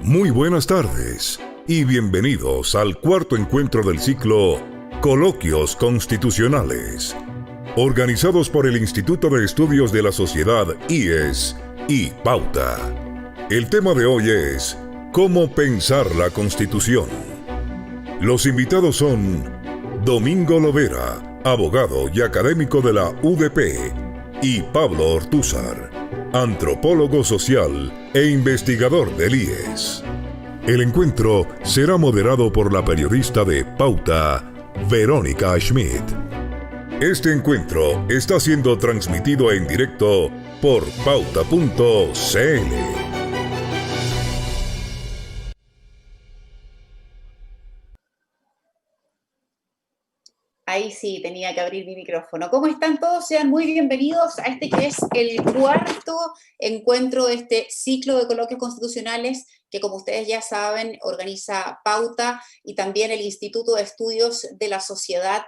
Muy buenas tardes y bienvenidos al cuarto encuentro del ciclo Coloquios Constitucionales, organizados por el Instituto de Estudios de la Sociedad IES y Pauta. El tema de hoy es ¿Cómo pensar la Constitución? Los invitados son Domingo Lovera, abogado y académico de la UDP, y Pablo Ortúzar, antropólogo social e investigador del IES. El encuentro será moderado por la periodista de Pauta, Verónica Schmidt. Este encuentro está siendo transmitido en directo por pauta.cl. Ahí sí, tenía que abrir mi micrófono. ¿Cómo están todos? Sean muy bienvenidos a este que es el cuarto encuentro de este ciclo de coloquios constitucionales que, como ustedes ya saben, organiza Pauta y también el Instituto de Estudios de la Sociedad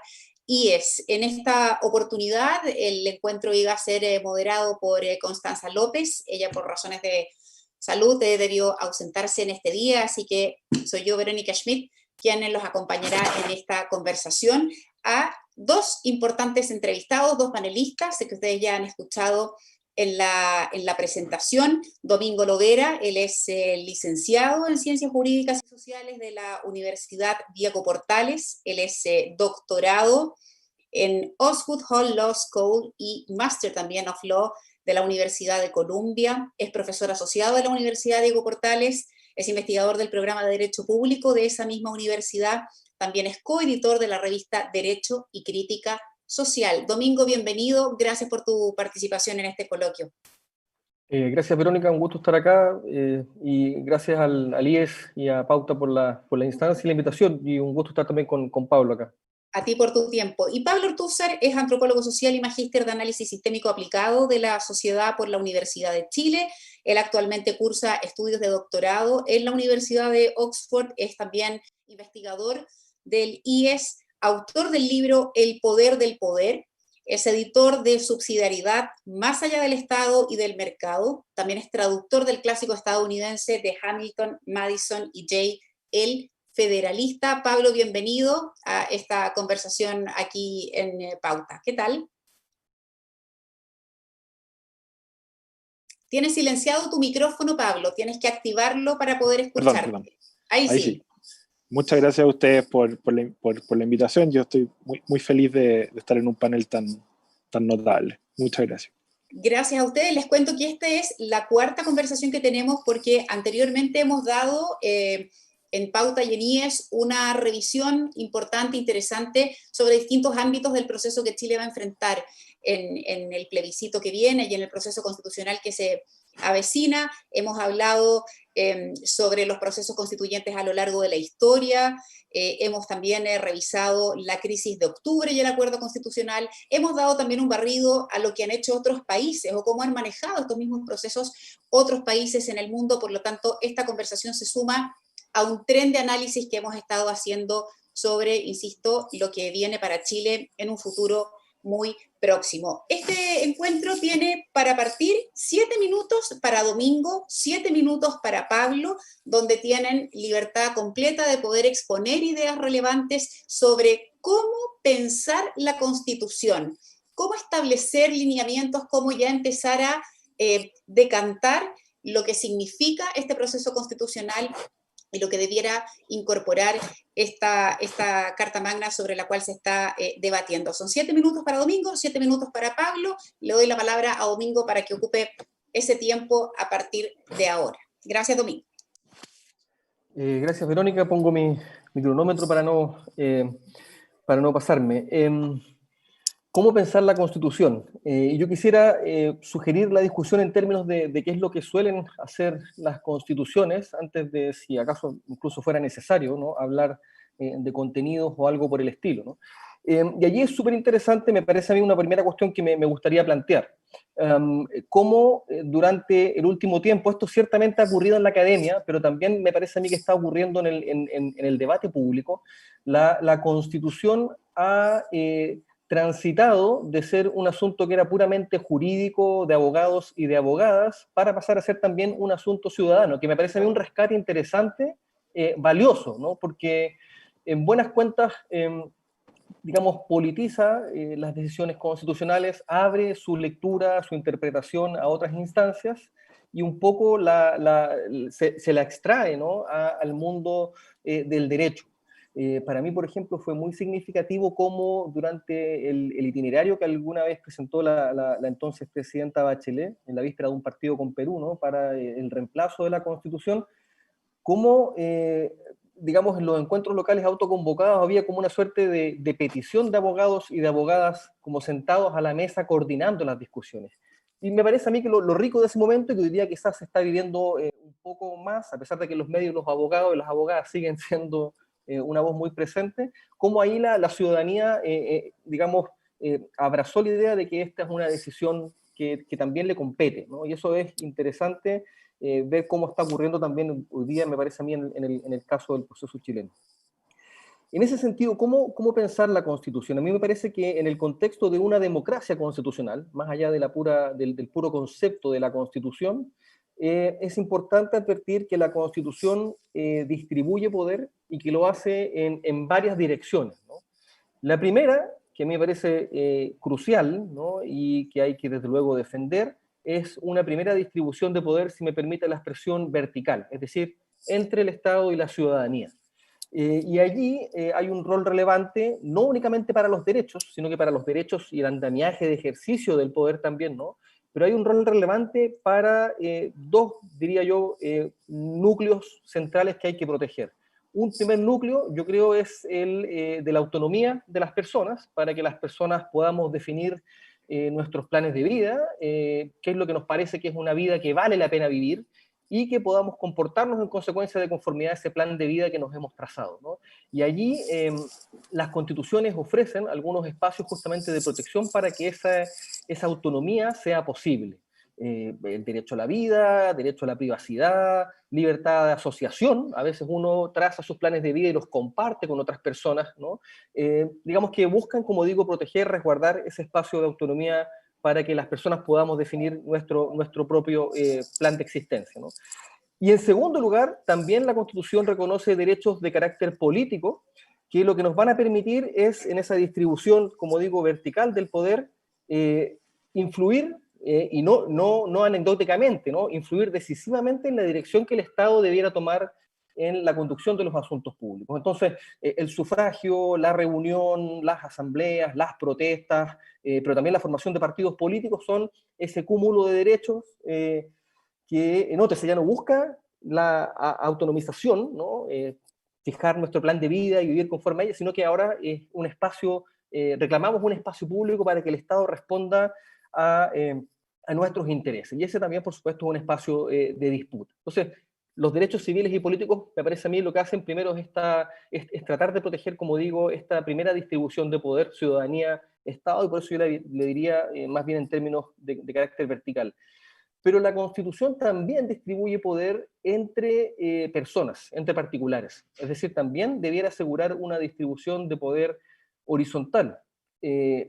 IES. En esta oportunidad, el encuentro iba a ser moderado por Constanza López. Ella, por razones de salud, debió ausentarse en este día, así que soy yo, Verónica Schmidt, quien los acompañará en esta conversación, a dos importantes entrevistados, dos panelistas que ustedes ya han escuchado en la presentación. Domingo Lovera, él es licenciado en Ciencias Jurídicas y Sociales de la Universidad Diego Portales, él es doctorado en Osgood Hall Law School y Master también of Law de la Universidad de Columbia, es profesor asociado de la Universidad Diego Portales, es investigador del programa de Derecho Público de esa misma universidad, también es coeditor de la revista Derecho y Crítica Social. Domingo, bienvenido, gracias por tu participación en este coloquio. Gracias, Verónica, un gusto estar acá y gracias al IES y a Pauta por la instancia y la invitación, y un gusto estar también con Pablo acá. A ti por tu tiempo. Y Pablo Ortúzar es antropólogo social y magíster de análisis sistémico aplicado de la sociedad por la Universidad de Chile. Él actualmente cursa estudios de doctorado en la Universidad de Oxford, es también investigador del IES, autor del libro El Poder del Poder, es editor de Subsidiariedad más allá del Estado y del mercado, también es traductor del clásico estadounidense de Hamilton, Madison y Jay, El Federalista. Pablo, bienvenido a esta conversación aquí en Pauta. ¿Qué tal? Tienes silenciado tu micrófono, Pablo. Tienes que activarlo para poder escucharte. Perdón. Ahí sí. Muchas gracias a ustedes por la invitación. Yo estoy muy feliz de estar en un panel tan notable. Muchas gracias. Gracias a ustedes. Les cuento que esta es la cuarta conversación que tenemos porque anteriormente hemos dado en Pauta y en IES una revisión importante, interesante, sobre distintos ámbitos del proceso que Chile va a enfrentar en el plebiscito que viene y en el proceso constitucional que se avecina. Hemos hablado sobre los procesos constituyentes a lo largo de la historia, hemos también revisado la crisis de octubre y el acuerdo constitucional, hemos dado también un barrido a lo que han hecho otros países o cómo han manejado estos mismos procesos otros países en el mundo. Por lo tanto, esta conversación se suma a un tren de análisis que hemos estado haciendo sobre, insisto, lo que viene para Chile en un futuro muy próximo. Este encuentro tiene para partir 7 minutos para Domingo, 7 minutos para Pablo, donde tienen libertad completa de poder exponer ideas relevantes sobre cómo pensar la Constitución, cómo establecer lineamientos, cómo ya empezar a decantar lo que significa este proceso constitucional y lo que debiera incorporar esta Carta Magna sobre la cual se está debatiendo. Son 7 minutos para Domingo, 7 minutos para Pablo. Le doy la palabra a Domingo para que ocupe ese tiempo a partir de ahora. Gracias, Domingo. Gracias, Verónica. Pongo mi cronómetro para no pasarme. ¿Cómo pensar la Constitución? Yo quisiera sugerir la discusión en términos de qué es lo que suelen hacer las constituciones, antes de si acaso incluso fuera necesario, ¿no?, hablar de contenidos o algo por el estilo, ¿no? Y allí es súper interesante, me parece a mí, una primera cuestión que me gustaría plantear. Cómo durante el último tiempo, esto ciertamente ha ocurrido en la academia, pero también me parece a mí que está ocurriendo en el debate público, la Constitución ha transitado de ser un asunto que era puramente jurídico, de abogados y de abogadas, para pasar a ser también un asunto ciudadano, que me parece a mí un rescate interesante, valioso, ¿no? Porque en buenas cuentas, digamos, politiza las decisiones constitucionales, abre su lectura, su interpretación a otras instancias, y un poco se la extrae, ¿no?, al mundo del derecho. Para mí, por ejemplo, fue muy significativo cómo durante el itinerario que alguna vez presentó la entonces presidenta Bachelet, en la víspera de un partido con Perú, ¿no?, para el reemplazo de la Constitución, cómo, digamos, en los encuentros locales autoconvocados había como una suerte de petición de abogados y de abogadas como sentados a la mesa coordinando las discusiones. Y me parece a mí que lo rico de ese momento, y que hoy día quizás se está viviendo un poco más, a pesar de que los medios, los abogados y las abogadas siguen siendo una voz muy presente, cómo ahí la ciudadanía, digamos, abrazó la idea de que esta es una decisión que también le compete, ¿no? Y eso es interesante, ver cómo está ocurriendo también hoy día, me parece a mí, en el caso del proceso chileno. En ese sentido, ¿cómo pensar la Constitución? A mí me parece que en el contexto de una democracia constitucional, más allá de del puro concepto de la Constitución, es importante advertir que la Constitución distribuye poder y que lo hace en varias direcciones, ¿no? La primera, que a mí me parece crucial, ¿no?, y que hay que desde luego defender, es una primera distribución de poder, si me permite la expresión, vertical, es decir, entre el Estado y la ciudadanía. Y allí hay un rol relevante, no únicamente para los derechos, sino que para los derechos y el andamiaje de ejercicio del poder también, ¿no? Pero hay un rol relevante para dos, diría yo, núcleos centrales que hay que proteger. Un primer núcleo, yo creo, es el de la autonomía de las personas, para que las personas podamos definir nuestros planes de vida, qué es lo que nos parece que es una vida que vale la pena vivir, y que podamos comportarnos en consecuencia de conformidad a ese plan de vida que nos hemos trazado, ¿no? Y allí las constituciones ofrecen algunos espacios justamente de protección para que esa autonomía sea posible. El derecho a la vida, derecho a la privacidad, libertad de asociación. A veces uno traza sus planes de vida y los comparte con otras personas, ¿no? Digamos que buscan, como digo, proteger, resguardar ese espacio de autonomía para que las personas podamos definir nuestro propio plan de existencia, ¿no? Y en segundo lugar, también la Constitución reconoce derechos de carácter político, que lo que nos van a permitir es, en esa distribución, como digo, vertical del poder, influir, y no anecdóticamente, ¿no?, influir decisivamente en la dirección que el Estado debiera tomar en la conducción de los asuntos públicos. Entonces, el sufragio, la reunión, las asambleas, las protestas, pero también la formación de partidos políticos son ese cúmulo de derechos que, nótese, ya no busca la autonomización, ¿no?, fijar nuestro plan de vida y vivir conforme a ella, sino que ahora es un espacio, reclamamos un espacio público para que el Estado responda a nuestros intereses. Y ese también, por supuesto, es un espacio de disputa. Entonces, los derechos civiles y políticos, me parece a mí, lo que hacen primero es tratar de proteger, como digo, esta primera distribución de poder, ciudadanía, Estado, y por eso yo le diría más bien en términos de carácter vertical. Pero la Constitución también distribuye poder entre personas, entre particulares. Es decir, también debiera asegurar una distribución de poder horizontal,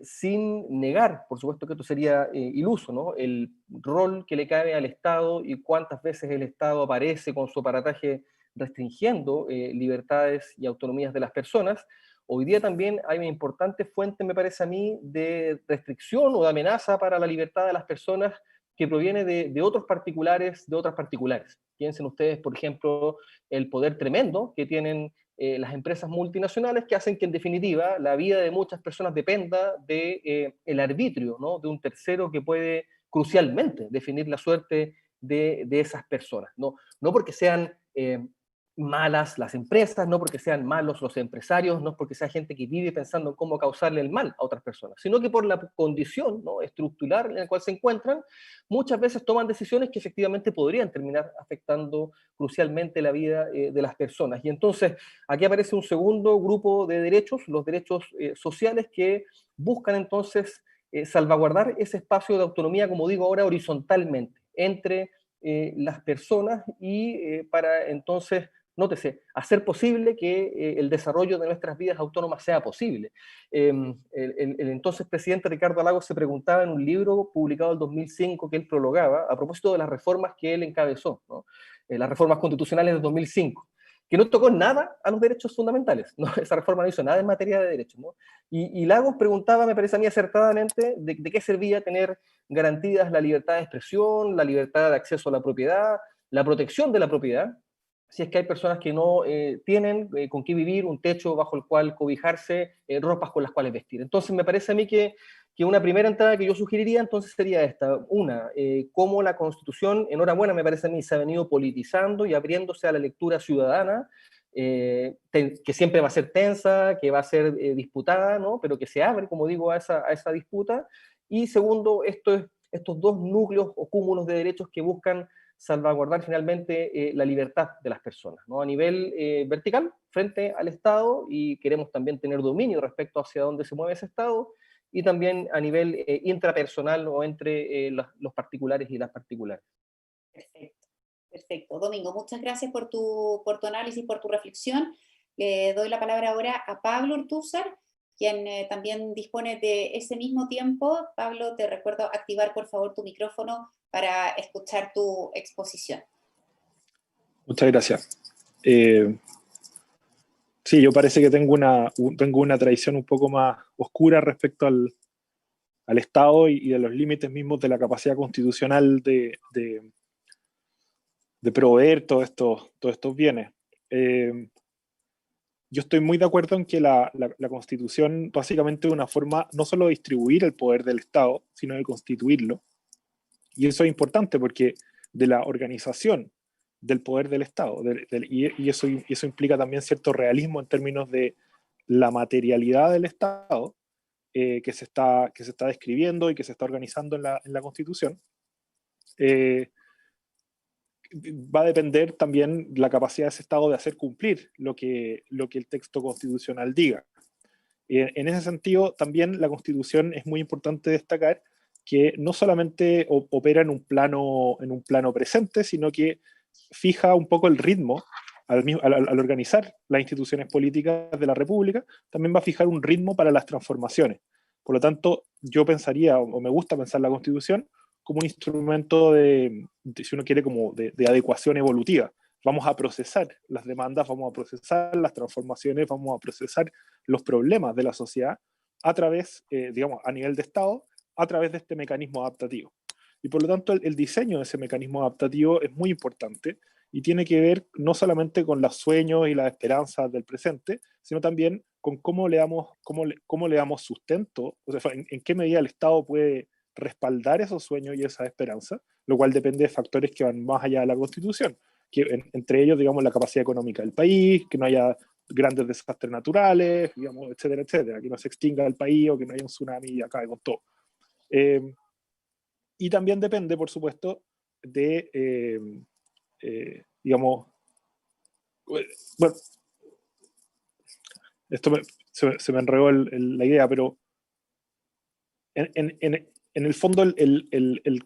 sin negar, por supuesto que esto sería iluso, ¿no?, el rol que le cabe al Estado y cuántas veces el Estado aparece con su aparataje restringiendo libertades y autonomías de las personas. Hoy día también hay una importante fuente, me parece a mí, de restricción o de amenaza para la libertad de las personas, que proviene de otros particulares, de otras particulares. Piensen ustedes, por ejemplo, el poder tremendo que tienen las empresas multinacionales, que hacen que, en definitiva, la vida de muchas personas dependa del arbitrio, ¿no?, de un tercero que puede crucialmente definir la suerte de esas personas. No porque sean malas las empresas, no porque sean malos los empresarios, no porque sea gente que vive pensando en cómo causarle el mal a otras personas, sino que por la condición, ¿no?, estructural en la cual se encuentran, muchas veces toman decisiones que efectivamente podrían terminar afectando crucialmente la vida de las personas. Y entonces aquí aparece un segundo grupo de derechos, los derechos sociales, que buscan entonces salvaguardar ese espacio de autonomía, como digo ahora, horizontalmente, entre las personas, y para entonces nótese, hacer posible que el desarrollo de nuestras vidas autónomas sea posible. El entonces presidente Ricardo Lagos se preguntaba en un libro publicado en 2005 que él prologaba, a propósito de las reformas que él encabezó, ¿no? Las reformas constitucionales de 2005, que no tocó nada a los derechos fundamentales, ¿no? Esa reforma no hizo nada en materia de derechos, ¿no? Y Lagos preguntaba, me parece a mí acertadamente, de qué servía tener garantidas la libertad de expresión, la libertad de acceso a la propiedad, la protección de la propiedad, si es que hay personas que no tienen con qué vivir, un techo bajo el cual cobijarse, ropas con las cuales vestir. Entonces me parece a mí que una primera entrada que yo sugeriría entonces sería esta. Una, cómo la Constitución, enhorabuena me parece a mí, se ha venido politizando y abriéndose a la lectura ciudadana, que siempre va a ser tensa, que va a ser disputada, ¿no? Pero que se abre, como digo, a esa disputa. Y segundo, estos dos núcleos o cúmulos de derechos que buscan salvaguardar finalmente la libertad de las personas, ¿no? A nivel vertical, frente al Estado, y queremos también tener dominio respecto hacia dónde se mueve ese Estado, y también a nivel intrapersonal o entre los particulares y las particulares. Perfecto, perfecto. Domingo, muchas gracias por tu análisis, por tu reflexión. Le doy la palabra ahora a Pablo Ortúzar, quien también dispone de ese mismo tiempo. Pablo, te recuerdo activar por favor tu micrófono para escuchar tu exposición. Muchas gracias. Sí, yo parece que tengo una tradición un poco más oscura respecto al Estado y de los límites mismos de la capacidad constitucional de proveer todos estos bienes. Yo estoy muy de acuerdo en que la Constitución básicamente es una forma no solo de distribuir el poder del Estado, sino de constituirlo. Y eso es importante porque de la organización del poder del Estado, y eso implica también cierto realismo en términos de la materialidad del Estado que se está describiendo y que se está organizando en la Constitución. Va a depender también la capacidad de ese Estado de hacer cumplir lo que el texto constitucional diga. En ese sentido, también la Constitución es muy importante destacar que no solamente opera en un plano presente, sino que fija un poco el ritmo al organizar las instituciones políticas de la República, también va a fijar un ritmo para las transformaciones. Por lo tanto, yo pensaría, o me gusta pensar la Constitución como un instrumento si uno quiere, como de adecuación evolutiva. Vamos a procesar las demandas, vamos a procesar las transformaciones, vamos a procesar los problemas de la sociedad a través, digamos, a nivel de Estado, a través de este mecanismo adaptativo. Y por lo tanto, el diseño de ese mecanismo adaptativo es muy importante y tiene que ver no solamente con los sueños y las esperanzas del presente, sino también con cómo le damos sustento, o sea, en qué medida el Estado puede respaldar esos sueños y esas esperanzas, lo cual depende de factores que van más allá de la Constitución, que entre ellos, digamos, la capacidad económica del país, que no haya grandes desastres naturales, digamos, etcétera, etcétera, que no se extinga el país o que no haya un tsunami y acabe con todo. Y también depende, por supuesto, de, digamos, bueno, esto se me enredó la idea, pero en el fondo el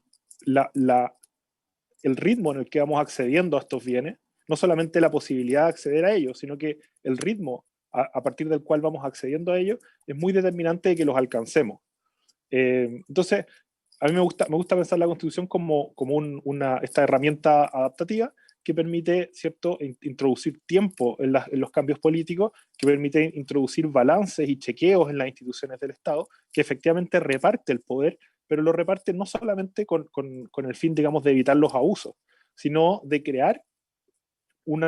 ritmo en el que vamos accediendo a estos bienes, no solamente la posibilidad de acceder a ellos, sino que el ritmo a partir del cual vamos accediendo a ellos es muy determinante de que los alcancemos. Entonces, a mí me gusta pensar la Constitución como esta herramienta adaptativa que permite, ¿cierto?, introducir tiempo en los cambios políticos, que permite introducir balances y chequeos en las instituciones del Estado, que efectivamente reparte el poder, pero lo reparte no solamente con el fin, digamos, de evitar los abusos, sino de crear un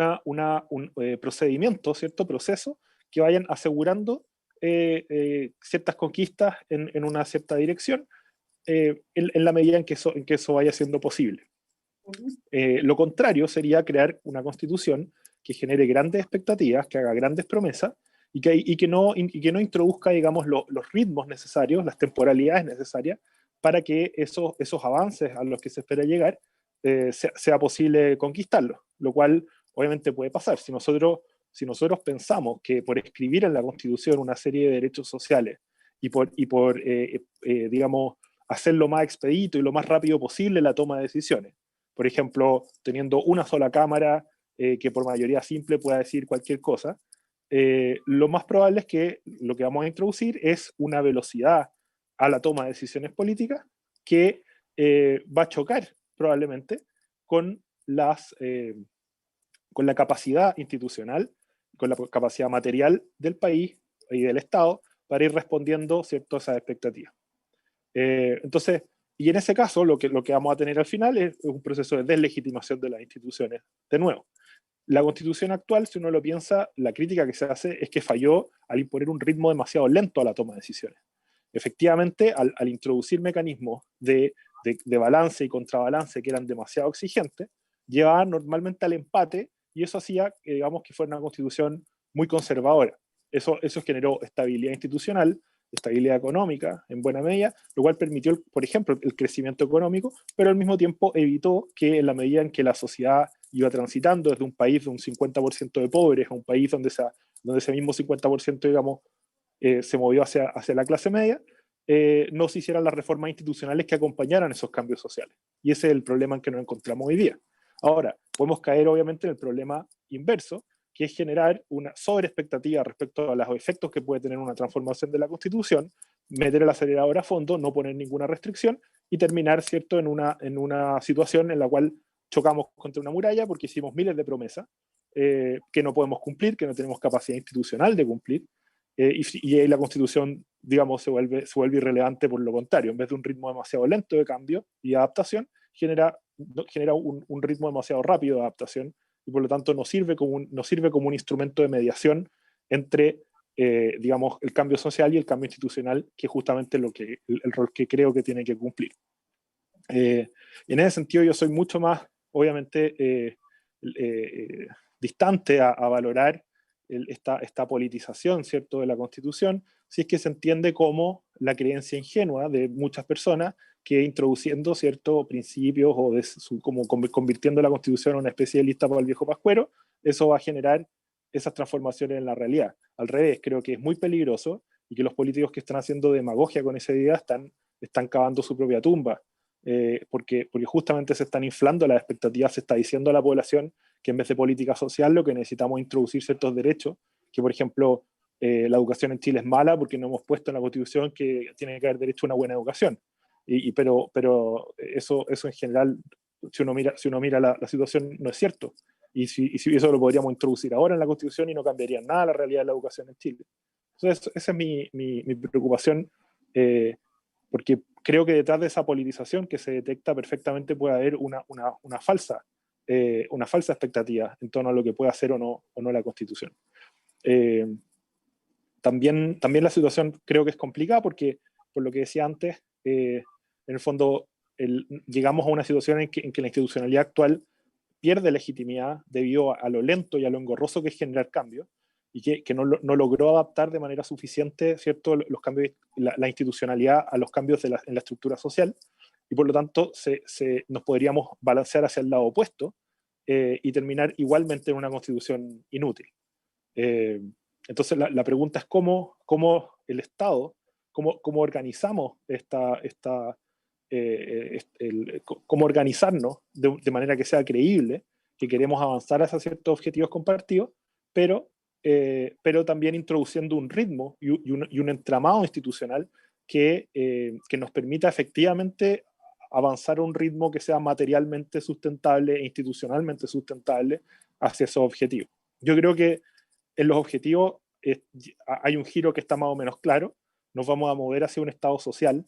procedimiento, cierto proceso, que vayan asegurando ciertas conquistas en una cierta dirección, en la medida en que eso vaya siendo posible. Lo contrario sería crear una constitución que genere grandes expectativas, que haga grandes promesas y que no introduzca, digamos, los ritmos necesarios, las temporalidades necesarias para que esos avances a los que se espera llegar sea posible conquistarlos, lo cual obviamente puede pasar. Si nosotros pensamos que por escribir en la Constitución una serie de derechos sociales y por digamos, hacer lo más expedito y lo más rápido posible la toma de decisiones, por ejemplo, teniendo una sola cámara que por mayoría simple pueda decir cualquier cosa, lo más probable es que lo que vamos a introducir es una velocidad a la toma de decisiones políticas que va a chocar probablemente con, con la capacidad institucional, con la capacidad material del país y del Estado para ir respondiendo, ¿cierto?, a esas expectativas. Entonces, y en ese caso, lo que vamos a tener al final es un proceso de deslegitimación de las instituciones. De nuevo, la Constitución actual, si uno lo piensa, la crítica que se hace es que falló al imponer un ritmo demasiado lento a la toma de decisiones. Efectivamente, al introducir mecanismos de balance y contrabalance que eran demasiado exigentes, llevaban normalmente al empate, y eso hacía, digamos, que fuera una Constitución muy conservadora. Eso generó estabilidad institucional, estabilidad económica en buena medida, lo cual permitió, por ejemplo, el crecimiento económico, pero al mismo tiempo evitó que en la medida en que la sociedad iba transitando desde un país de un 50% de pobres a un país donde ese mismo 50%, digamos, se movió hacia la clase media, no se hicieran las reformas institucionales que acompañaran esos cambios sociales. Y ese es el problema en que nos encontramos hoy día. Ahora, podemos caer obviamente en el problema inverso, que es generar una sobreexpectativa respecto a los efectos que puede tener una transformación de la Constitución, meter el acelerador a fondo, no poner ninguna restricción y terminar, ¿cierto?, en una situación en la cual chocamos contra una muralla porque hicimos miles de promesas que no podemos cumplir, que no tenemos capacidad institucional de cumplir, y ahí la Constitución, digamos, se vuelve irrelevante por lo contrario. En vez de un ritmo demasiado lento de cambio y adaptación, genera un ritmo demasiado rápido de adaptación, y por lo tanto no sirve como un instrumento de mediación entre, digamos, el cambio social y el cambio institucional, que es justamente el rol que creo que tiene que cumplir. En ese sentido yo soy mucho más, obviamente, distante a valorar esta politización, ¿cierto?, de la Constitución, si es que se entiende como la creencia ingenua de muchas personas que introduciendo ciertos principios o como convirtiendo la Constitución en una especie de lista para el viejo pascuero, eso va a generar esas transformaciones en la realidad. Al revés, creo que es muy peligroso y que los políticos que están haciendo demagogia con esa idea están cavando su propia tumba, porque justamente se están inflando las expectativas, se está diciendo a la población que en vez de política social lo que necesitamos es introducir ciertos derechos, que por ejemplo la educación en Chile es mala porque no hemos puesto en la Constitución que tiene que haber derecho a una buena educación. Pero eso en general, si uno mira la situación, no es cierto. Y si eso lo podríamos introducir ahora en la Constitución y no cambiaría nada la realidad de la educación en Chile. Entonces, esa es mi preocupación, porque creo que detrás de esa politización que se detecta perfectamente puede haber una falsa expectativa en torno a lo que puede hacer o no la Constitución. También la situación creo que es complicada porque, por lo que decía antes, en el fondo llegamos a una situación en que la institucionalidad actual pierde legitimidad debido a lo lento y a lo engorroso que es generar cambios, y que no logró adaptar de manera suficiente, ¿cierto?, los cambios, la institucionalidad a los cambios en la estructura social, y por lo tanto nos podríamos balancear hacia el lado opuesto y terminar igualmente en una constitución inútil. Entonces la pregunta es cómo el Estado, cómo organizamos cómo organizarnos de manera que sea creíble, que queremos avanzar hacia ciertos objetivos compartidos, pero también introduciendo un ritmo y un entramado institucional que nos permita efectivamente avanzar a un ritmo que sea materialmente sustentable e institucionalmente sustentable hacia esos objetivos. Yo creo que en los objetivos hay un giro que está más o menos claro. Nos vamos a mover hacia un Estado social.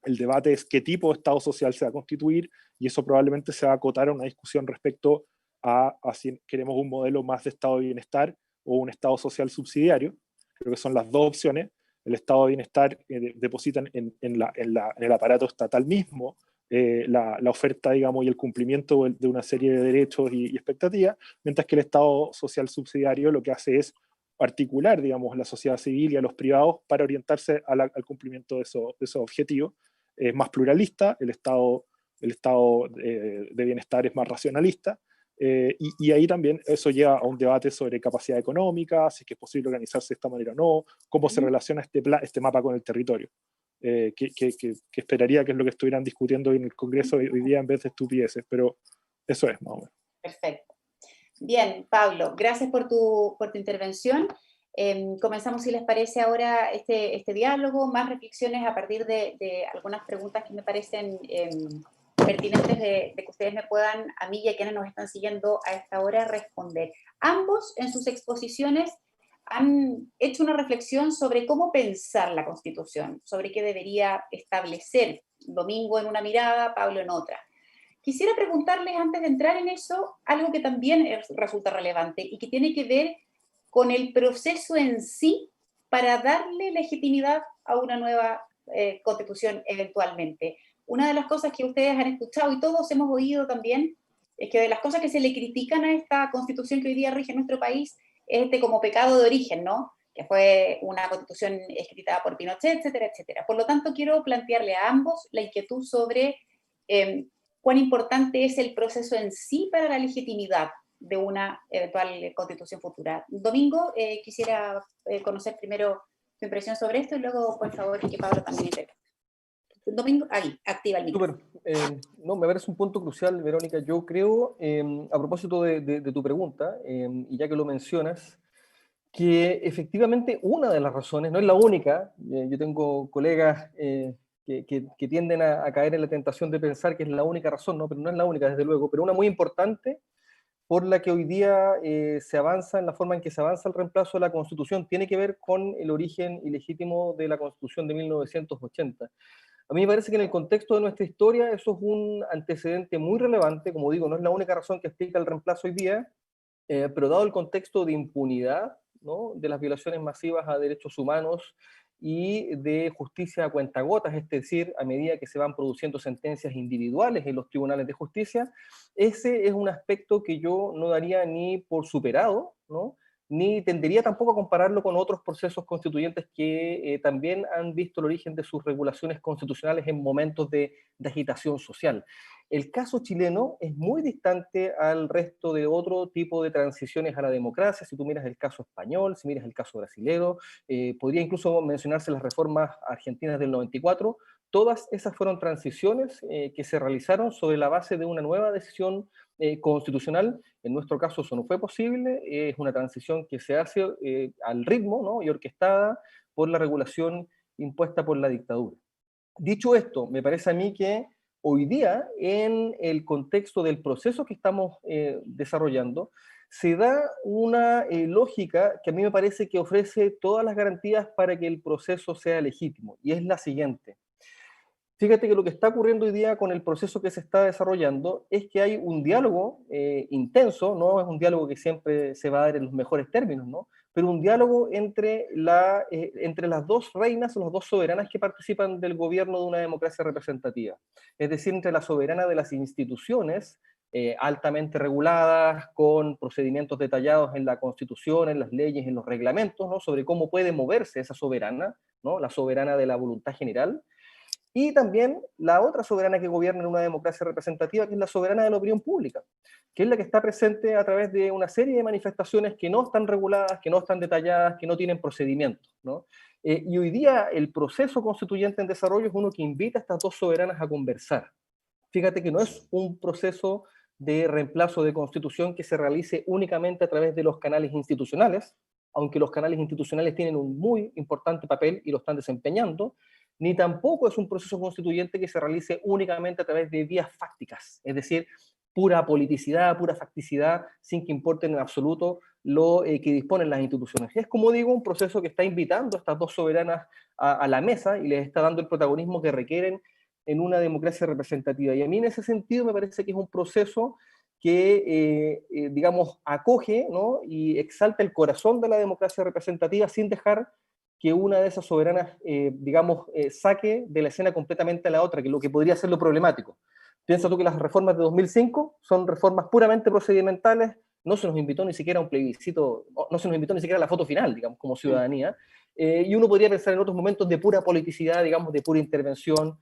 El debate es qué tipo de Estado social se va a constituir, y eso probablemente se va a acotar a una discusión respecto a si queremos un modelo más de Estado de bienestar o un Estado social subsidiario. Creo que son las dos opciones. El Estado de bienestar deposita en el aparato estatal mismo la oferta, digamos, y el cumplimiento de una serie de derechos y expectativas, mientras que el Estado social subsidiario lo que hace es articular, digamos, la sociedad civil y a los privados para orientarse al cumplimiento de esos objetivos. Es más pluralista, el Estado de bienestar es más racionalista, y ahí también eso lleva a un debate sobre capacidad económica, si es que es posible organizarse de esta manera o no, cómo se relaciona este mapa con el territorio, que esperaría que es lo que estuvieran discutiendo en el Congreso hoy día en vez de estupideces, pero eso es más o menos. Perfecto. Bien, Pablo, gracias por tu intervención. Comenzamos, si les parece, ahora este diálogo, más reflexiones a partir de algunas preguntas que me parecen pertinentes de que ustedes me puedan, a mí y a quienes nos están siguiendo a esta hora, responder. Ambos, en sus exposiciones, han hecho una reflexión sobre cómo pensar la Constitución, sobre qué debería establecer. Domingo en una mirada, Pablo en otra. Quisiera preguntarles, antes de entrar en eso, algo que también resulta relevante y que tiene que ver con el proceso en sí para darle legitimidad a una nueva Constitución eventualmente. Una de las cosas que ustedes han escuchado y todos hemos oído también es que de las cosas que se le critican a esta Constitución que hoy día rige nuestro país es como pecado de origen, ¿no? Que fue una Constitución escrita por Pinochet, etcétera, etcétera. Por lo tanto, quiero plantearle a ambos la inquietud sobre cuán importante es el proceso en sí para la legitimidad de una eventual constitución futura. Domingo, quisiera conocer primero tu impresión sobre esto y luego, por favor, que Pablo también intervenga. Domingo, ahí, activa el micrófono. No, me parece un punto crucial, Verónica. Yo creo, a propósito de tu pregunta, y ya que lo mencionas, que efectivamente una de las razones, no es la única, yo tengo colegas que tienden a caer en la tentación de pensar que es la única razón, ¿no? Pero no es la única, desde luego, pero una muy importante por la que hoy día se avanza en la forma en que se avanza el reemplazo de la Constitución, tiene que ver con el origen ilegítimo de la Constitución de 1980. A mí me parece que en el contexto de nuestra historia eso es un antecedente muy relevante, como digo, no es la única razón que explica el reemplazo hoy día, pero dado el contexto de impunidad, ¿no?, de las violaciones masivas a derechos humanos y de justicia a cuentagotas, es decir, a medida que se van produciendo sentencias individuales en los tribunales de justicia, ese es un aspecto que yo no daría ni por superado, ¿no?, ni tendería tampoco a compararlo con otros procesos constituyentes que también han visto el origen de sus regulaciones constitucionales en momentos de agitación social. El caso chileno es muy distante al resto de otro tipo de transiciones a la democracia. Si tú miras el caso español, si miras el caso brasilero, podría incluso mencionarse las reformas argentinas del 94. Todas esas fueron transiciones que se realizaron sobre la base de una nueva decisión constitucional. En nuestro caso eso no fue posible, es una transición que se hace al ritmo, ¿no?, y orquestada por la regulación impuesta por la dictadura. Dicho esto, me parece a mí que hoy día, en el contexto del proceso que estamos desarrollando, se da una lógica que a mí me parece que ofrece todas las garantías para que el proceso sea legítimo, y es la siguiente. Fíjate que lo que está ocurriendo hoy día con el proceso que se está desarrollando es que hay un diálogo intenso, no es un diálogo que siempre se va a dar en los mejores términos, ¿no?, pero un diálogo entre las dos reinas o las dos soberanas que participan del gobierno de una democracia representativa. Es decir, entre la soberana de las instituciones, altamente reguladas, con procedimientos detallados en la Constitución, en las leyes, en los reglamentos, ¿no?, sobre cómo puede moverse esa soberana, ¿no?, la soberana de la voluntad general, y también la otra soberana que gobierna en una democracia representativa, que es la soberana de la opinión pública, que es la que está presente a través de una serie de manifestaciones que no están reguladas, que no están detalladas, que no tienen procedimientos, ¿no? Y hoy día el proceso constituyente en desarrollo es uno que invita a estas dos soberanas a conversar. Fíjate que no es un proceso de reemplazo de constitución que se realice únicamente a través de los canales institucionales, aunque los canales institucionales tienen un muy importante papel y lo están desempeñando, ni tampoco es un proceso constituyente que se realice únicamente a través de vías fácticas, es decir, pura politicidad, pura facticidad, sin que importe en absoluto lo que disponen las instituciones. Es, como digo, un proceso que está invitando a estas dos soberanas a la mesa y les está dando el protagonismo que requieren en una democracia representativa. Y a mí en ese sentido me parece que es un proceso que, digamos, acoge, ¿no?, y exalta el corazón de la democracia representativa sin dejar que una de esas soberanas, digamos, saque de la escena completamente a la otra, que es lo que podría ser lo problemático. Piensa tú que las reformas de 2005 son reformas puramente procedimentales, no se nos invitó ni siquiera a un plebiscito, no se nos invitó ni siquiera a la foto final, digamos, como ciudadanía, y uno podría pensar en otros momentos de pura politicidad, digamos, de pura intervención,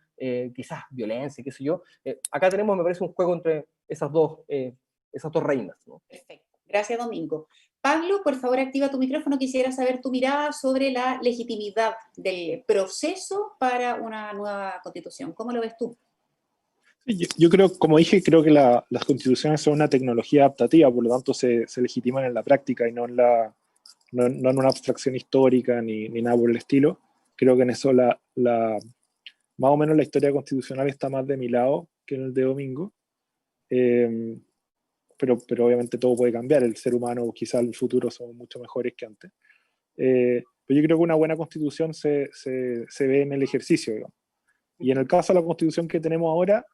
quizás violencia, qué sé yo. Acá tenemos, me parece, un juego entre esas dos reinas, ¿no? Perfecto. Gracias, Domingo. Pablo, por favor, activa tu micrófono. Quisiera saber tu mirada sobre la legitimidad del proceso para una nueva constitución. ¿Cómo lo ves tú? Sí, yo creo, como dije, creo que las constituciones son una tecnología adaptativa, por lo tanto se legitiman en la práctica y no en una abstracción histórica ni nada por el estilo. Creo que en eso más o menos la historia constitucional está más de mi lado que en el de Domingo. Eh, pero obviamente todo puede cambiar. El ser humano quizá en el futuro somos mucho mejores que antes. Pero yo creo que una buena constitución se ve en el ejercicio, digamos. Y en el caso de la constitución que tenemos ahora,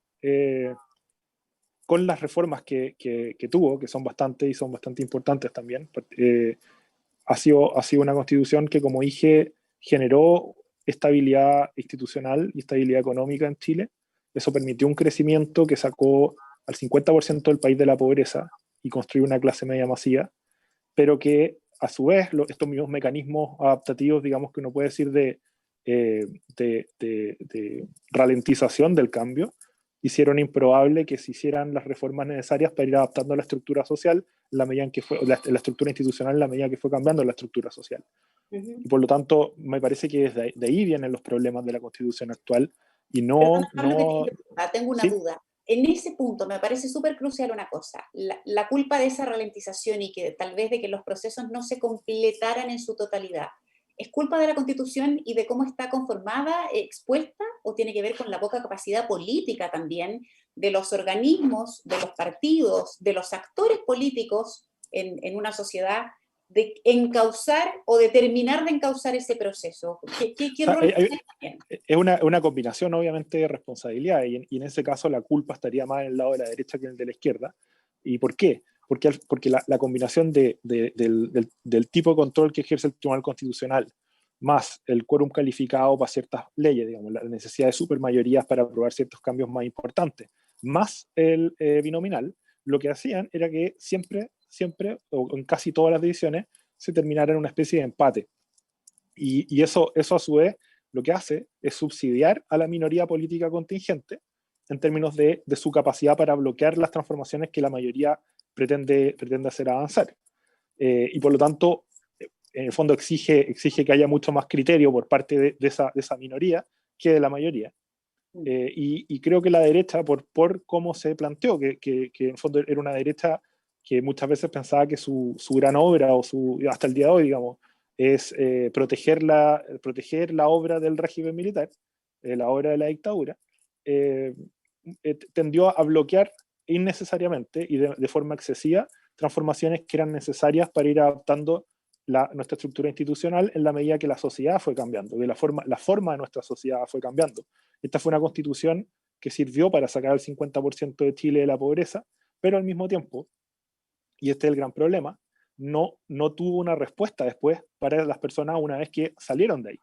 con las reformas que tuvo, que son bastante y son bastante importantes también, ha sido una constitución que, como dije, generó estabilidad institucional y estabilidad económica en Chile. Eso permitió un crecimiento que sacó al 50% del país de la pobreza y construyó una clase media masiva, pero que a su vez estos mismos mecanismos adaptativos, digamos que uno puede decir de ralentización del cambio, hicieron improbable que se hicieran las reformas necesarias para ir adaptando la estructura social en la medida en que fue, la estructura institucional en la medida que fue cambiando la estructura social. Uh-huh. Y por lo tanto, me parece que desde de ahí vienen los problemas de la constitución actual y Perdona, Pablo, que te interrumpa, tengo una ¿sí? duda. En ese punto me parece súper crucial una cosa, la culpa de esa ralentización y que tal vez de que los procesos no se completaran en su totalidad. ¿Es culpa de la Constitución y de cómo está conformada, expuesta, o tiene que ver con la poca capacidad política también de los organismos, de los partidos, de los actores políticos en una sociedad de encauzar o de terminar de encauzar ese proceso? ¿Qué rol tiene también? Es una combinación obviamente de responsabilidad y en ese caso la culpa estaría más en el lado de la derecha que en el de la izquierda. ¿Y por qué? Porque la combinación del tipo de control que ejerce el Tribunal Constitucional más el quórum calificado para ciertas leyes, digamos, la necesidad de supermayorías para aprobar ciertos cambios más importantes, más el binominal, lo que hacían era que siempre, o en casi todas las decisiones, se terminara en una especie de empate. Y eso a su vez lo que hace es subsidiar a la minoría política contingente en términos de su capacidad para bloquear las transformaciones que la mayoría pretende hacer avanzar. Y por lo tanto, en el fondo exige que haya mucho más criterio por parte de esa minoría que de la mayoría. Y creo que la derecha, por cómo se planteó, que en el fondo era una derecha que muchas veces pensaba que su gran obra, hasta el día de hoy, digamos, es proteger la obra del régimen militar, la obra de la dictadura, tendió a bloquear innecesariamente y de forma excesiva transformaciones que eran necesarias para ir adaptando nuestra estructura institucional en la medida que la sociedad fue cambiando, que la forma de nuestra sociedad fue cambiando. Esta fue una constitución que sirvió para sacar al 50% de Chile de la pobreza, pero al mismo tiempo, y este es el gran problema, no tuvo una respuesta después para las personas una vez que salieron de ahí.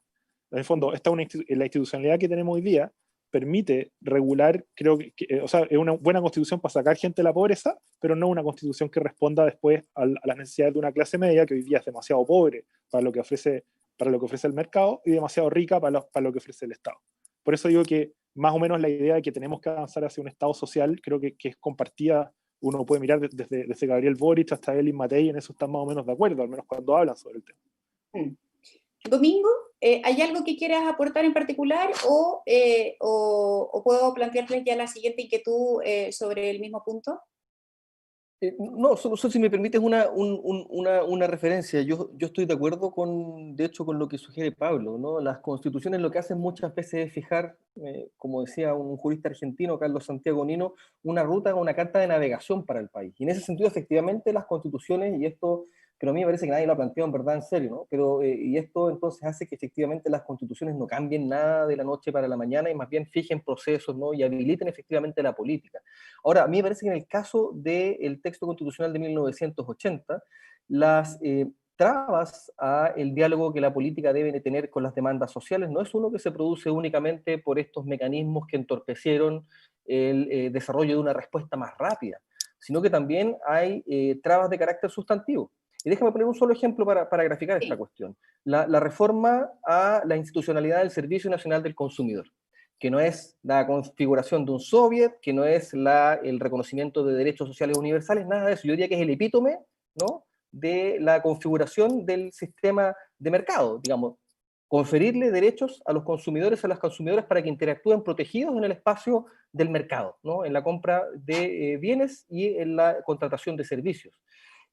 En el fondo, la institucionalidad que tenemos hoy día permite regular, creo o sea, es una buena constitución para sacar gente de la pobreza, pero no una constitución que responda después a las necesidades de una clase media que hoy día es demasiado pobre para lo que ofrece el mercado y demasiado rica para lo que ofrece el Estado. Por eso digo que más o menos la idea de que tenemos que avanzar hacia un Estado social creo que es compartida. Uno puede mirar desde Gabriel Boric hasta Elin Matei, en eso están más o menos de acuerdo, al menos cuando hablan sobre el tema. Domingo, ¿hay algo que quieras aportar en particular o puedo plantearles ya la siguiente inquietud sobre el mismo punto? No, solo si me permites una referencia. Yo estoy de acuerdo de hecho, con lo que sugiere Pablo, ¿no? Las constituciones lo que hacen muchas veces es fijar, como decía un jurista argentino, Carlos Santiago Nino, una ruta, una carta de navegación para el país. Y en ese sentido, efectivamente, las constituciones, y esto, pero a mí me parece que nadie lo ha planteado en verdad en serio, ¿no? Pero, y esto entonces hace que efectivamente las constituciones no cambien nada de la noche para la mañana y más bien fijen procesos, ¿no? Y habiliten efectivamente la política. Ahora, a mí me parece que en el caso del texto constitucional de 1980, las trabas al diálogo que la política debe tener con las demandas sociales no es uno que se produce únicamente por estos mecanismos que entorpecieron el desarrollo de una respuesta más rápida, sino que también hay trabas de carácter sustantivo. Y déjame poner un solo ejemplo para graficar esta cuestión. La reforma a la institucionalidad del Servicio Nacional del Consumidor, que no es la configuración de un soviet, que no es el reconocimiento de derechos sociales universales, nada de eso. Yo diría que es el epítome, ¿no?, de la configuración del sistema de mercado, digamos. conferirle derechos a los consumidores, a las consumidoras para que interactúen protegidos en el espacio del mercado, ¿no? En la compra de bienes y en la contratación de servicios.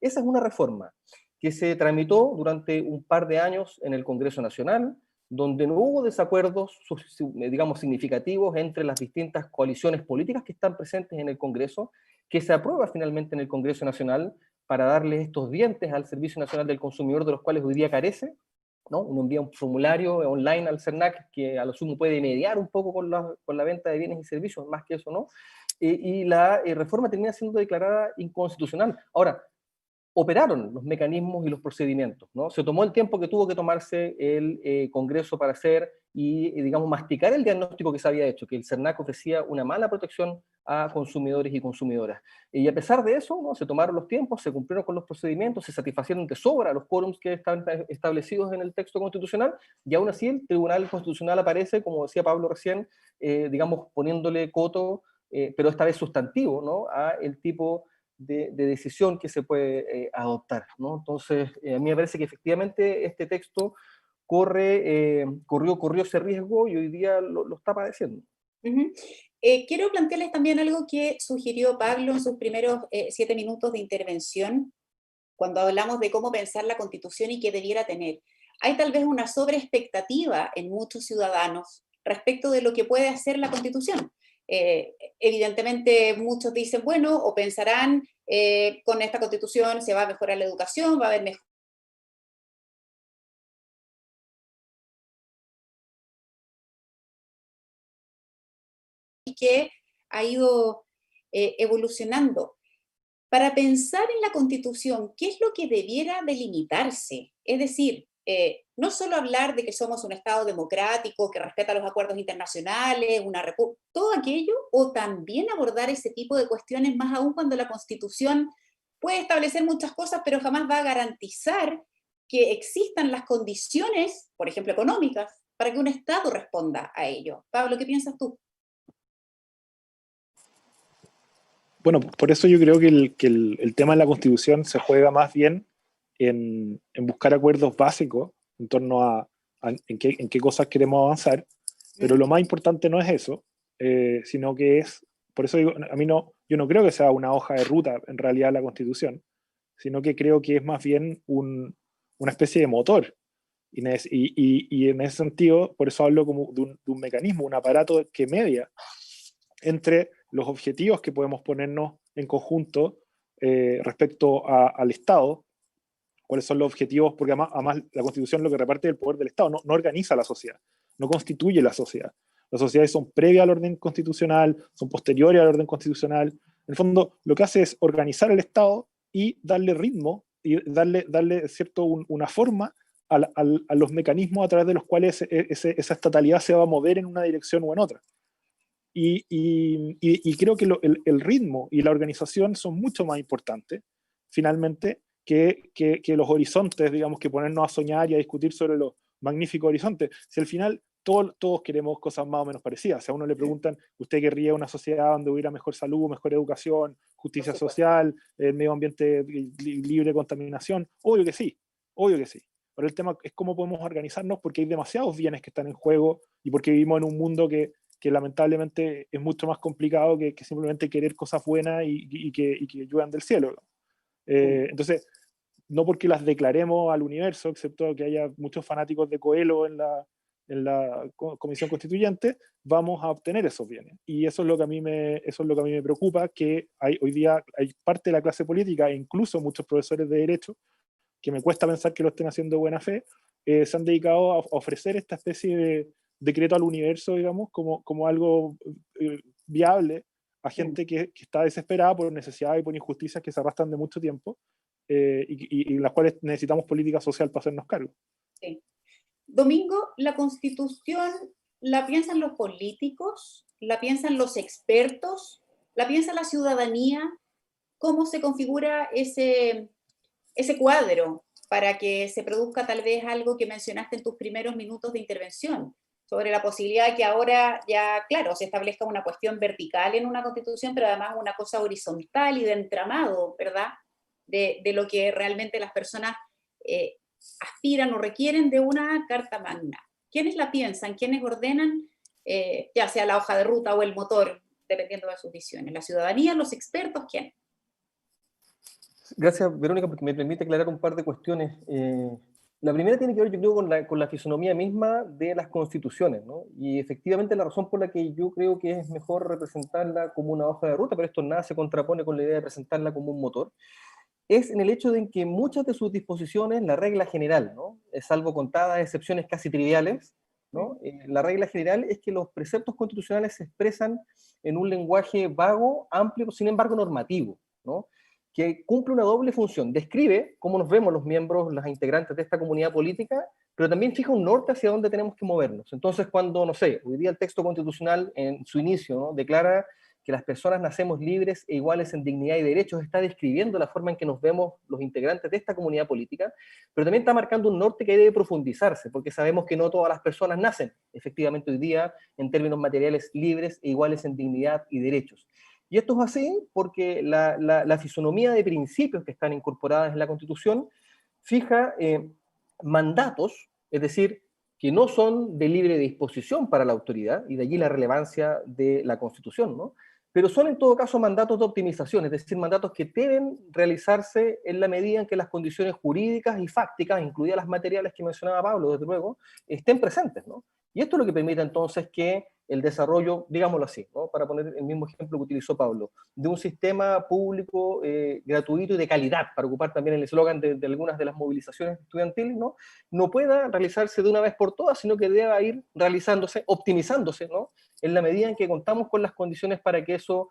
Esa es una reforma que se tramitó durante un par de años en el Congreso Nacional, donde no hubo desacuerdos, digamos, significativos entre las distintas coaliciones políticas que están presentes en el Congreso, que se aprueba finalmente en el Congreso Nacional para darle estos dientes al Servicio Nacional del Consumidor, de los cuales hoy día carece, ¿no? Uno envía un formulario online al CERNAC que a lo sumo puede mediar un poco con la venta de bienes y servicios, más que eso, ¿no? Y la reforma termina siendo declarada inconstitucional. Ahora, operaron los mecanismos y los procedimientos, ¿no? Se tomó el tiempo que tuvo que tomarse el Congreso para hacer y, digamos, masticar el diagnóstico que se había hecho, que el CERNAC ofrecía una mala protección a consumidores y consumidoras. Y a pesar de eso, ¿no? Se tomaron los tiempos, se cumplieron con los procedimientos, se satisfacieron de sobra los quórums que estaban establecidos en el texto constitucional, y aún así el Tribunal Constitucional aparece, como decía Pablo recién, digamos, poniéndole coto, pero esta vez sustantivo, ¿no? A el tipo de decisión que se puede adoptar, ¿no? Entonces, a mí me parece que efectivamente este texto corrió ese riesgo y hoy día lo está padeciendo. Quiero plantearles también algo que sugirió Pablo en sus primeros 7 minutos de intervención, cuando hablamos de cómo pensar la Constitución y qué debiera tener. Hay tal vez una sobreexpectativa en muchos ciudadanos respecto de lo que puede hacer la Constitución. Evidentemente muchos dicen, bueno, o pensarán, con esta Constitución se va a mejorar la educación, va a haber mejor que ha ido evolucionando. Para pensar en la Constitución, ¿qué es lo que debiera delimitarse? Es decir, no solo hablar de que somos un Estado democrático, que respeta los acuerdos internacionales, una república, todo aquello, o también abordar ese tipo de cuestiones, más aún cuando la Constitución puede establecer muchas cosas, pero jamás va a garantizar que existan las condiciones, por ejemplo, económicas, para que un Estado responda a ello. Pablo, ¿qué piensas tú? Bueno, por eso yo creo que el tema de la Constitución se juega más bien en buscar acuerdos básicos en torno a en qué cosas queremos avanzar, pero lo más importante no es eso, sino que es, por eso digo, yo no creo que sea una hoja de ruta en realidad la Constitución, sino que creo que es más bien una especie de motor. Y en ese sentido, por eso hablo como de un mecanismo, un aparato que media entre los objetivos que podemos ponernos en conjunto respecto al Estado, cuáles son los objetivos, porque además la Constitución lo que reparte el poder del Estado, no organiza la sociedad, no constituye la sociedad. Las sociedades son previas al orden constitucional, son posteriores al orden constitucional. En el fondo, lo que hace es organizar el Estado y darle ritmo y darle cierto, una forma a los mecanismos a través de los cuales esa estatalidad se va a mover en una dirección o en otra. Y creo que el ritmo y la organización son mucho más importantes, finalmente, que los horizontes, digamos, que ponernos a soñar y a discutir sobre los magníficos horizontes. Si al final todos queremos cosas más o menos parecidas. Si a uno le preguntan, ¿usted querría una sociedad donde hubiera mejor salud, mejor educación, justicia social, medio ambiente libre de contaminación? Obvio que sí, obvio que sí. Pero el tema es cómo podemos organizarnos, porque hay demasiados bienes que están en juego y porque vivimos en un mundo que lamentablemente es mucho más complicado que simplemente querer cosas buenas y que lluevan del cielo. Entonces, no porque las declaremos al universo, excepto que haya muchos fanáticos de Coelho en la Comisión Constituyente, vamos a obtener esos bienes. Y eso es lo que a mí me preocupa, que hoy día hay parte de la clase política, e incluso muchos profesores de Derecho, que me cuesta pensar que lo estén haciendo de buena fe, se han dedicado a ofrecer esta especie de decreto al universo, digamos, como algo viable a gente que está desesperada por necesidades y por injusticias que se arrastran de mucho tiempo y las cuales necesitamos política social para hacernos cargo. Sí. Domingo, ¿la Constitución la piensan los políticos? ¿La piensan los expertos? ¿La piensa la ciudadanía? ¿Cómo se configura ese cuadro para que se produzca tal vez algo que mencionaste en tus primeros minutos de intervención, sobre la posibilidad de que ahora ya, claro, se establezca una cuestión vertical en una Constitución, pero además una cosa horizontal y de entramado, ¿verdad? De lo que realmente las personas aspiran o requieren de una carta magna. ¿Quiénes la piensan? ¿Quiénes ordenan? Ya sea la hoja de ruta o el motor, dependiendo de sus visiones. ¿La ciudadanía, los expertos, quién? Gracias, Verónica, porque me permite aclarar un par de cuestiones. La primera tiene que ver, yo creo, con la fisonomía misma de las constituciones, ¿no? Y efectivamente la razón por la que yo creo que es mejor representarla como una hoja de ruta, pero esto nada se contrapone con la idea de presentarla como un motor, es en el hecho de que muchas de sus disposiciones, la regla general, ¿no? Salvo contadas excepciones casi triviales, ¿no? La regla general es que los preceptos constitucionales se expresan en un lenguaje vago, amplio, sin embargo normativo, ¿no? Que cumple una doble función. Describe cómo nos vemos los miembros, las integrantes de esta comunidad política, pero también fija un norte hacia dónde tenemos que movernos. Entonces, cuando, no sé, hoy día el texto constitucional en su inicio, ¿no?, declara que las personas nacemos libres e iguales en dignidad y derechos, está describiendo la forma en que nos vemos los integrantes de esta comunidad política, pero también está marcando un norte que debe profundizarse, porque sabemos que no todas las personas nacen, efectivamente, hoy día, en términos materiales, libres e iguales en dignidad y derechos. Y esto es así porque la fisonomía de principios que están incorporadas en la Constitución fija mandatos, es decir, que no son de libre disposición para la autoridad, y de allí la relevancia de la Constitución, ¿no? Pero son en todo caso mandatos de optimización, es decir, mandatos que deben realizarse en la medida en que las condiciones jurídicas y fácticas, incluidas las materiales que mencionaba Pablo, desde luego, estén presentes, ¿no? Y esto es lo que permite entonces que el desarrollo, digámoslo así, ¿no?, para poner el mismo ejemplo que utilizó Pablo, de un sistema público gratuito y de calidad, para ocupar también el eslogan de algunas de las movilizaciones estudiantiles, ¿no?, no pueda realizarse de una vez por todas, sino que deba ir realizándose, optimizándose, ¿no?, en la medida en que contamos con las condiciones para que eso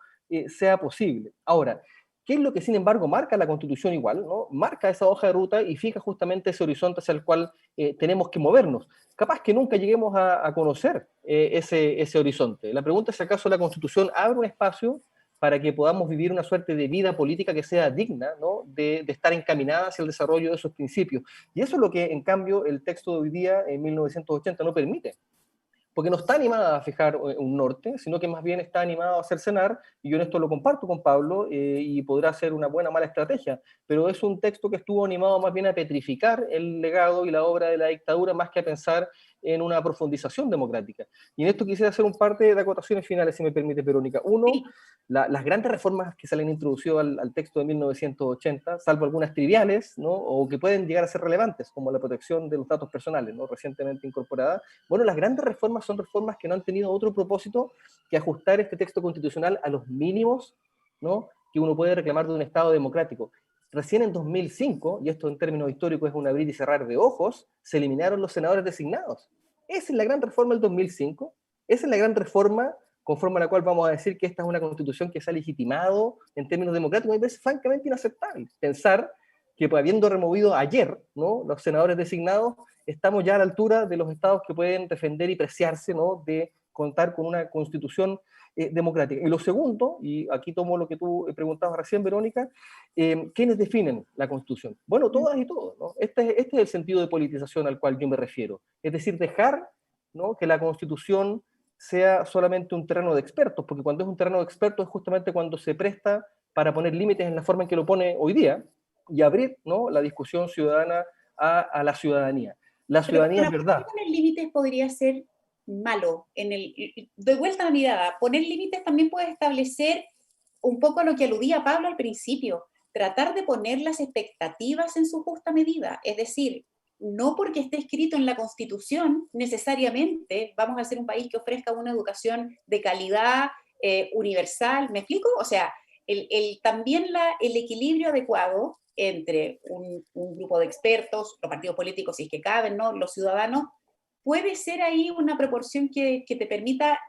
sea posible. Ahora, ¿qué es lo que sin embargo marca la Constitución igual, ¿no? Marca esa hoja de ruta y fija justamente ese horizonte hacia el cual tenemos que movernos. Capaz que nunca lleguemos a conocer ese horizonte. La pregunta es si acaso la Constitución abre un espacio para que podamos vivir una suerte de vida política que sea digna, ¿no?, de estar encaminada hacia el desarrollo de esos principios. Y eso es lo que, en cambio, el texto de hoy día, en 1980, no permite. Porque no está animada a fijar un norte, sino que más bien está animada a cercenar, y yo en esto lo comparto con Pablo, y podrá ser una buena o mala estrategia, pero es un texto que estuvo animado más bien a petrificar el legado y la obra de la dictadura, más que a pensar en una profundización democrática. Y en esto quisiera hacer un par de acotaciones finales, si me permite, Verónica. Uno, Sí. las grandes reformas que salen introducidas al texto de 1980, salvo algunas triviales, ¿no?, o que pueden llegar a ser relevantes, como la protección de los datos personales, ¿no?, recientemente incorporada. Bueno, las grandes reformas son reformas que no han tenido otro propósito que ajustar este texto constitucional a los mínimos, ¿no?, que uno puede reclamar de un Estado democrático. Recién en 2005, y esto en términos históricos es un abrir y cerrar de ojos, se eliminaron los senadores designados. Esa es la gran reforma del 2005, esa es la gran reforma conforme a la cual vamos a decir que esta es una constitución que se ha legitimado en términos democráticos. Me parece francamente inaceptable pensar que, pues, habiendo removido ayer, ¿no?, los senadores designados, estamos ya a la altura de los estados que pueden defender y preciarse, ¿no?, de contar con una constitución democrática. Y lo segundo, y aquí tomo lo que tú preguntabas recién, Verónica, ¿quiénes definen la Constitución? Bueno, todas y todos, ¿no? Este es el sentido de politización al cual yo me refiero. Es decir, dejar, ¿no?, que la Constitución sea solamente un terreno de expertos, porque cuando es un terreno de expertos es justamente cuando se presta para poner límites en la forma en que lo pone hoy día y abrir, ¿no?, la discusión ciudadana a la ciudadanía. La Pero ciudadanía es perdona, ¿por qué verdad. poner límites podría ser malo? Doy vuelta a la mirada. Poner límites también puede establecer un poco lo que aludía Pablo al principio, tratar de poner las expectativas en su justa medida. Es decir, no porque esté escrito en la Constitución, necesariamente vamos a ser un país que ofrezca una educación de calidad universal. ¿Me explico? O sea, también el equilibrio adecuado entre un grupo de expertos, los partidos políticos, si es que caben, ¿no?, los ciudadanos, puede ser ahí una proporción que te permita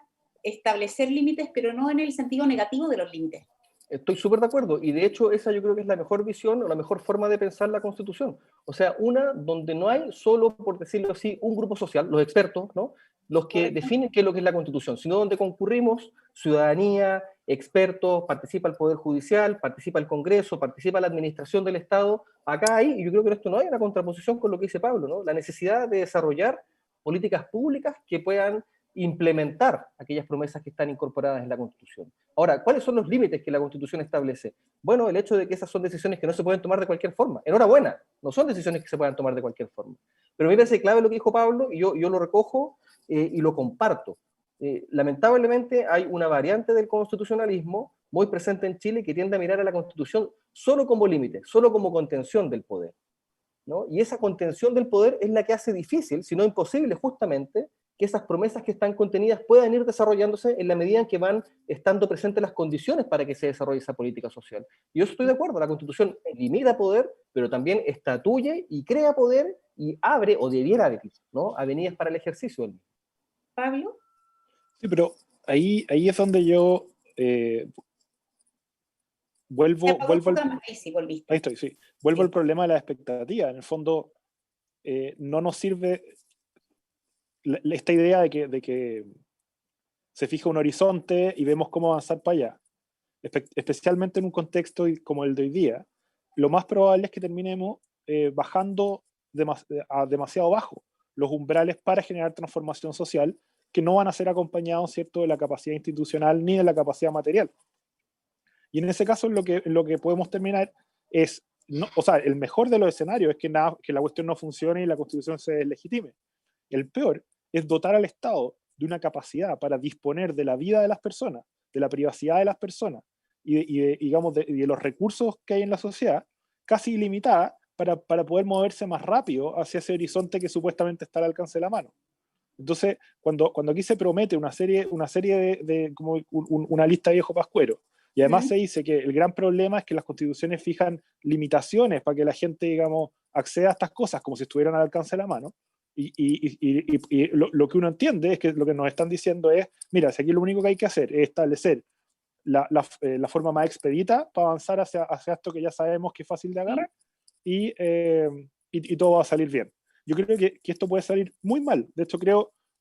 establecer límites, pero no en el sentido negativo de los límites. Estoy súper de acuerdo, y de hecho esa yo creo que es la mejor visión o la mejor forma de pensar la Constitución. O sea, una donde no hay solo, por decirlo así, un grupo social, los expertos, ¿no?, los que Correcto. definen qué es lo que es la Constitución, sino donde concurrimos ciudadanía, expertos, participa el Poder Judicial, participa el Congreso, participa la administración del Estado. Acá hay, y yo creo que en esto no hay una contraposición con lo que dice Pablo, ¿no?, la necesidad de desarrollar políticas públicas que puedan implementar aquellas promesas que están incorporadas en la Constitución. Ahora, ¿cuáles son los límites que la Constitución establece? Bueno, el hecho de que esas son decisiones que no se pueden tomar de cualquier forma. Enhorabuena, no son decisiones que se puedan tomar de cualquier forma. Pero me parece clave lo que dijo Pablo, y yo lo recojo y lo comparto. Lamentablemente hay una variante del constitucionalismo muy presente en Chile que tiende a mirar a la Constitución solo como límite, solo como contención del poder, ¿no? Y esa contención del poder es la que hace difícil, si no imposible justamente, que esas promesas que están contenidas puedan ir desarrollándose en la medida en que van estando presentes las condiciones para que se desarrolle esa política social. Y yo estoy de acuerdo, la Constitución limita poder, pero también estatuye y crea poder y abre, o debiera abrir, ¿no?, avenidas para el ejercicio del mismo. Pablo. Sí, pero ahí es donde yo vuelvo Ahí sí, volviste. ahí estoy, sí. Vuelvo al problema de la expectativa. En el fondo, no nos sirve esta idea de que se fija un horizonte y vemos cómo avanzar para allá. Especialmente en un contexto como el de hoy día, lo más probable es que terminemos bajando a demasiado bajo los umbrales para generar transformación social, que no van a ser acompañados, ¿cierto?, de la capacidad institucional ni de la capacidad material. Y en ese caso lo que podemos terminar es, no, o sea, el mejor de los escenarios es que la cuestión no funcione y la Constitución se deslegitime. El peor es dotar al Estado de una capacidad para disponer de la vida de las personas, de la privacidad de las personas digamos, de los recursos que hay en la sociedad, casi ilimitada, para poder moverse más rápido hacia ese horizonte que supuestamente está al alcance de la mano. Entonces, cuando aquí se promete una serie como una lista de viejo pascuero, y además se dice que el gran problema es que las constituciones fijan limitaciones para que la gente, digamos, acceda a estas cosas como si estuvieran al alcance de la mano, y lo que uno entiende es que lo que nos están diciendo es, mira, si aquí lo único que hay que hacer es establecer la forma más expedita para avanzar hacia esto que ya sabemos que es fácil de agarrar, y todo va a salir bien. Yo creo que esto puede salir muy mal. De hecho,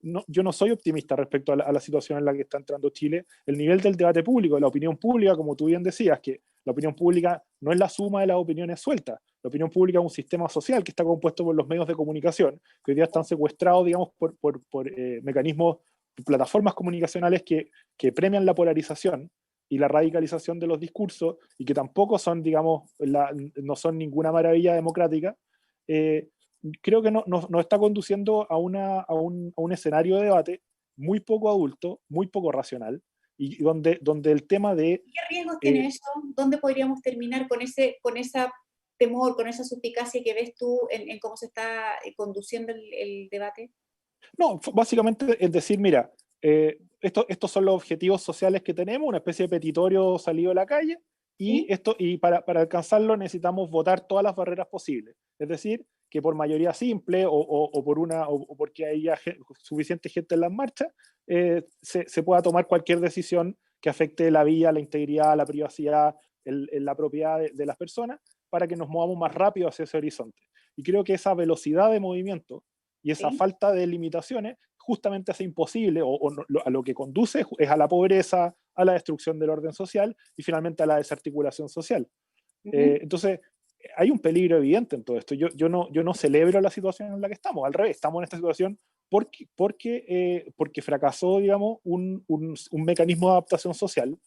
yo no soy optimista respecto a la situación en la que está entrando Chile. El nivel del debate público, de la opinión pública, como tú bien decías, que la opinión pública no es la suma de las opiniones sueltas. La opinión pública es un sistema social que está compuesto por los medios de comunicación, que hoy día están secuestrados, digamos, por mecanismos, plataformas comunicacionales que premian la polarización y la radicalización de los discursos, y que tampoco son, digamos, no son ninguna maravilla democrática. Creo que nos está conduciendo a un escenario de debate muy poco adulto, muy poco racional, y donde el tema de... ¿Qué riesgos tiene eso? ¿Dónde podríamos terminar con ese temor, con esa suspicacia que ves tú en cómo se está conduciendo el debate? No, básicamente es decir, mira, estos son los objetivos sociales que tenemos, una especie de petitorio salido de la calle, y para alcanzarlo necesitamos votar todas las barreras posibles. Es decir, que por mayoría simple o porque haya suficiente gente en las marchas, se pueda tomar cualquier decisión que afecte la vida, la integridad, la privacidad, la propiedad de las personas, para que nos movamos más rápido hacia ese horizonte. Y creo que esa velocidad de movimiento y esa falta de limitaciones justamente hace imposible, a lo que conduce es a la pobreza, a la destrucción del orden social y finalmente a la desarticulación social. Entonces, hay un peligro evidente en todo esto. Yo no celebro la situación en la que estamos, al revés, estamos en esta situación porque fracasó, digamos, un mecanismo de adaptación social,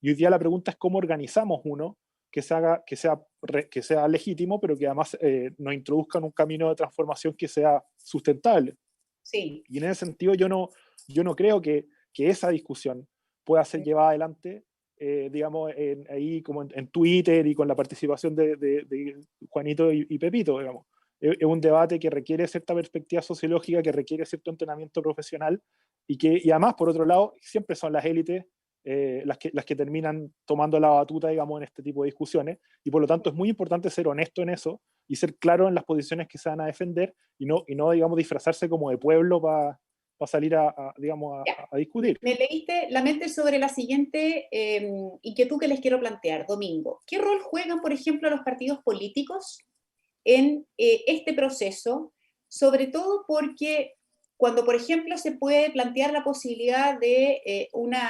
y hoy día la pregunta es cómo organizamos uno que sea legítimo, pero que además nos introduzca en un camino de transformación que sea sustentable. Sí. Y en ese sentido yo no creo que esa discusión pueda ser llevada adelante, digamos, ahí como en Twitter y con la participación de Juanito y Pepito, digamos. Es un debate que requiere cierta perspectiva sociológica, que requiere cierto entrenamiento profesional, y además, por otro lado, siempre son las élites las que terminan tomando la batuta, digamos, en este tipo de discusiones, y por lo tanto es muy importante ser honesto en eso y ser claro en las posiciones que se van a defender, y no digamos, disfrazarse como de pueblo para salir a discutir. Me leíste la mente sobre la siguiente inquietud que les quiero plantear, Domingo. ¿Qué rol juegan, por ejemplo, los partidos políticos en este proceso? Sobre todo porque cuando, por ejemplo, se puede plantear la posibilidad de una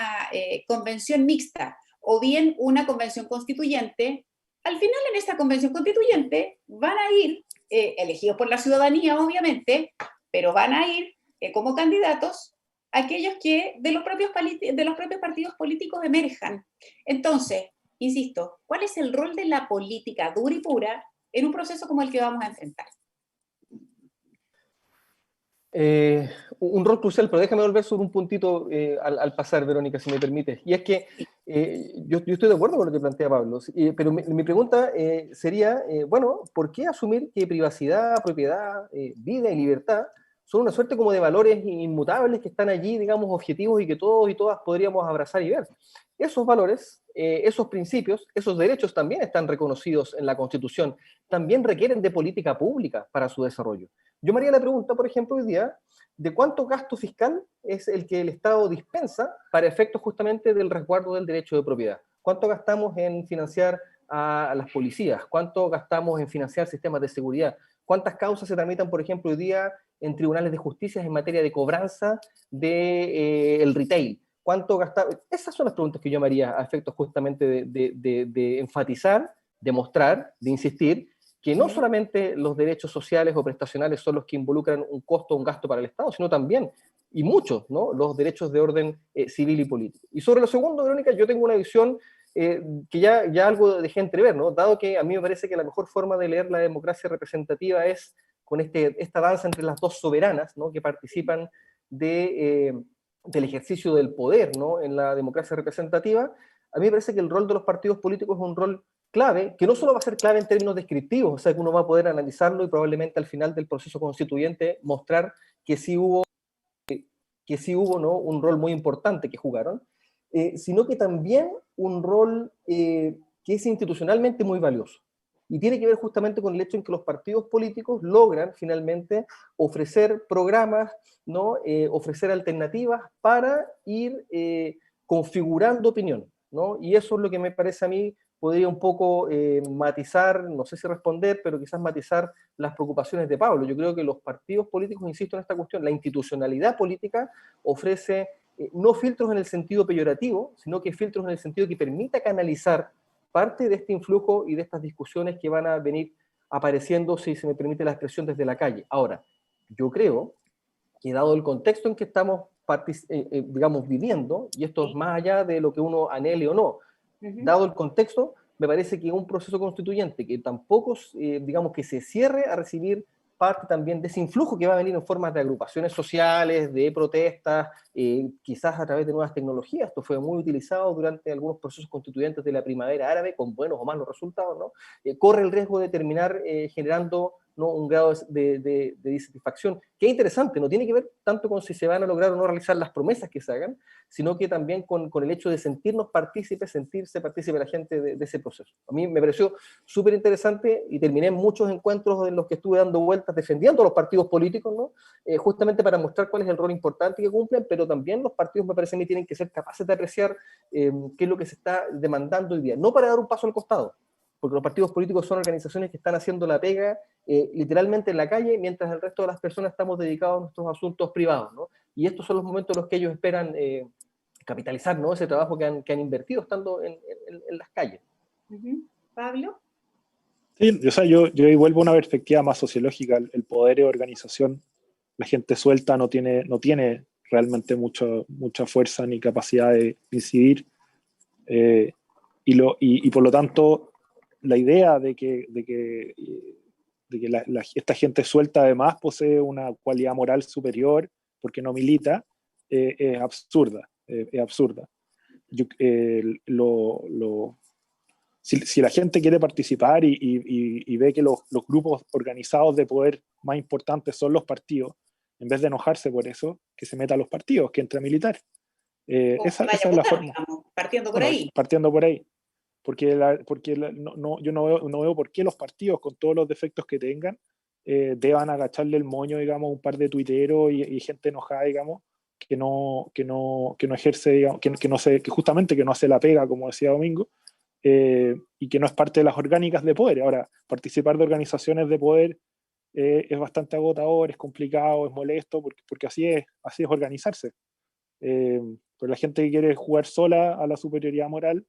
convención mixta o bien una convención constituyente, al final en esta convención constituyente van a ir, elegidos por la ciudadanía obviamente, pero van a ir como candidatos aquellos que de los propios partidos políticos emerjan. Entonces, insisto, ¿cuál es el rol de la política dura y pura en un proceso como el que vamos a enfrentar? Un rol crucial, pero déjame volver sobre un puntito al pasar, Verónica, si me permites. Y es que yo estoy de acuerdo con lo que plantea Pablo, pero mi pregunta sería, bueno, ¿por qué asumir que privacidad, propiedad, vida y libertad son una suerte como de valores inmutables que están allí, digamos, objetivos y que todos y todas podríamos abrazar y ver? Esos valores, esos principios, esos derechos también están reconocidos en la Constitución, también requieren de política pública para su desarrollo. Yo me haría la pregunta, por ejemplo, hoy día, de cuánto gasto fiscal es el que el Estado dispensa para efectos justamente del resguardo del derecho de propiedad. ¿Cuánto gastamos en financiar a las policías? ¿Cuánto gastamos en financiar sistemas de seguridad? ¿Cuántas causas se tramitan, por ejemplo, hoy día en tribunales de justicia en materia de cobranza del retail? ¿Cuánto gastamos? Esas son las preguntas que yo me haría a efectos justamente de enfatizar, de mostrar, de insistir, que no solamente los derechos sociales o prestacionales son los que involucran un costo o un gasto para el Estado, sino también, y muchos, ¿no?, los derechos de orden civil y político. Y sobre lo segundo, Verónica, yo tengo una visión que ya algo dejé entrever, ¿no? Dado que a mí me parece que la mejor forma de leer la democracia representativa es con esta danza entre las dos soberanas, ¿no?, que participan del ejercicio del poder, ¿no?, en la democracia representativa. A mí me parece que el rol de los partidos políticos es un rol clave, que no solo va a ser clave en términos descriptivos, o sea, que uno va a poder analizarlo y probablemente al final del proceso constituyente mostrar que sí hubo, ¿no?, un rol muy importante que jugaron, sino que también un rol que es institucionalmente muy valioso. Y tiene que ver justamente con el hecho en que los partidos políticos logran finalmente ofrecer programas, ¿no?, ofrecer alternativas para ir configurando opinión, ¿no? Y eso es lo que me parece a mí podría un poco matizar, no sé si responder, pero quizás matizar las preocupaciones de Pablo. Yo creo que los partidos políticos, insisto en esta cuestión, la institucionalidad política ofrece no filtros en el sentido peyorativo, sino que filtros en el sentido que permita canalizar parte de este influjo y de estas discusiones que van a venir apareciendo, si se me permite la expresión, desde la calle. Ahora, yo creo que dado el contexto en que estamos, digamos, viviendo, y esto es más allá de lo que uno anhele o no, dado el contexto, me parece que un proceso constituyente que tampoco, digamos, que se cierre a recibir parte también de ese influjo que va a venir en formas de agrupaciones sociales, de protestas, quizás a través de nuevas tecnologías. Esto fue muy utilizado durante algunos procesos constituyentes de la primavera árabe, con buenos o malos resultados, ¿no? Corre el riesgo de terminar generando, ¿no?, un grado de disatisfacción, que es interesante, no tiene que ver tanto con si se van a lograr o no realizar las promesas que se hagan, sino que también con el hecho de sentirnos partícipes, sentirse partícipe la gente de ese proceso. A mí me pareció súper interesante y terminé en muchos encuentros en los que estuve dando vueltas defendiendo a los partidos políticos, ¿no? Justamente para mostrar cuál es el rol importante que cumplen, pero también los partidos, me parece a mí, tienen que ser capaces de apreciar qué es lo que se está demandando hoy día, no para dar un paso al costado, porque los partidos políticos son organizaciones que están haciendo la pega literalmente en la calle, mientras el resto de las personas estamos dedicados a nuestros asuntos privados, ¿no? Y estos son los momentos en los que ellos esperan capitalizar, ¿no?, ese trabajo que han invertido estando en las calles. ¿Pablo? Sí, o sea, yo ahí vuelvo a una perspectiva más sociológica. El poder de organización, la gente suelta no tiene realmente mucha fuerza ni capacidad de incidir, y por lo tanto la idea de que esta gente suelta además posee una cualidad moral superior porque no milita, es absurda. Si la gente quiere participar y ve que los grupos organizados de poder más importantes son los partidos, en vez de enojarse por eso, que se meta a los partidos, que entre a militar. Esa es la forma. Digamos, partiendo por ahí. Partiendo por ahí. Porque yo no veo por qué los partidos, con todos los defectos que tengan, deban agacharle el moño, digamos, a un par de tuiteros y gente enojada, digamos, que no ejerce, digamos, que justamente no hace la pega, como decía Domingo, y que no es parte de las orgánicas de poder. Ahora, participar de organizaciones de poder es bastante agotador, es complicado, es molesto, porque así es organizarse. Pero la gente que quiere jugar sola a la superioridad moral,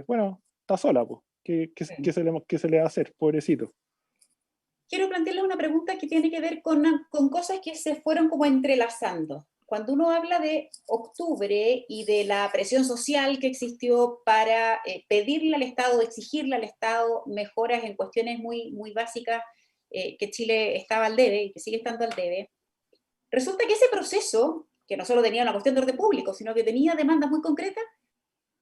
bueno, está sola, pues. ¿Qué se le va a hacer? Pobrecito. Quiero plantearle una pregunta que tiene que ver con cosas que se fueron como entrelazando. cuando uno habla de octubre y de la presión social que existió para pedirle al Estado, exigirle al Estado mejoras en cuestiones muy, muy básicas, que Chile estaba al debe y que sigue estando al debe, resulta que ese proceso, que no solo tenía una cuestión de orden público, sino que tenía demandas muy concretas,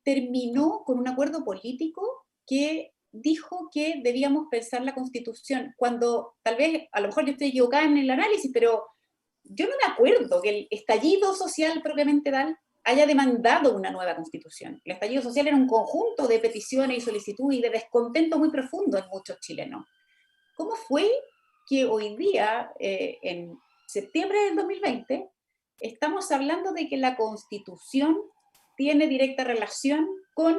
terminó con un acuerdo político que dijo que debíamos pensar la Constitución, cuando tal vez, a lo mejor yo estoy equivocada en el análisis, pero yo no me acuerdo que el estallido social propiamente tal haya demandado una nueva Constitución. El estallido social era un conjunto de peticiones y solicitudes y de descontento muy profundo en muchos chilenos. ¿Cómo fue que hoy día, en septiembre del 2020, estamos hablando de que la Constitución tiene directa relación con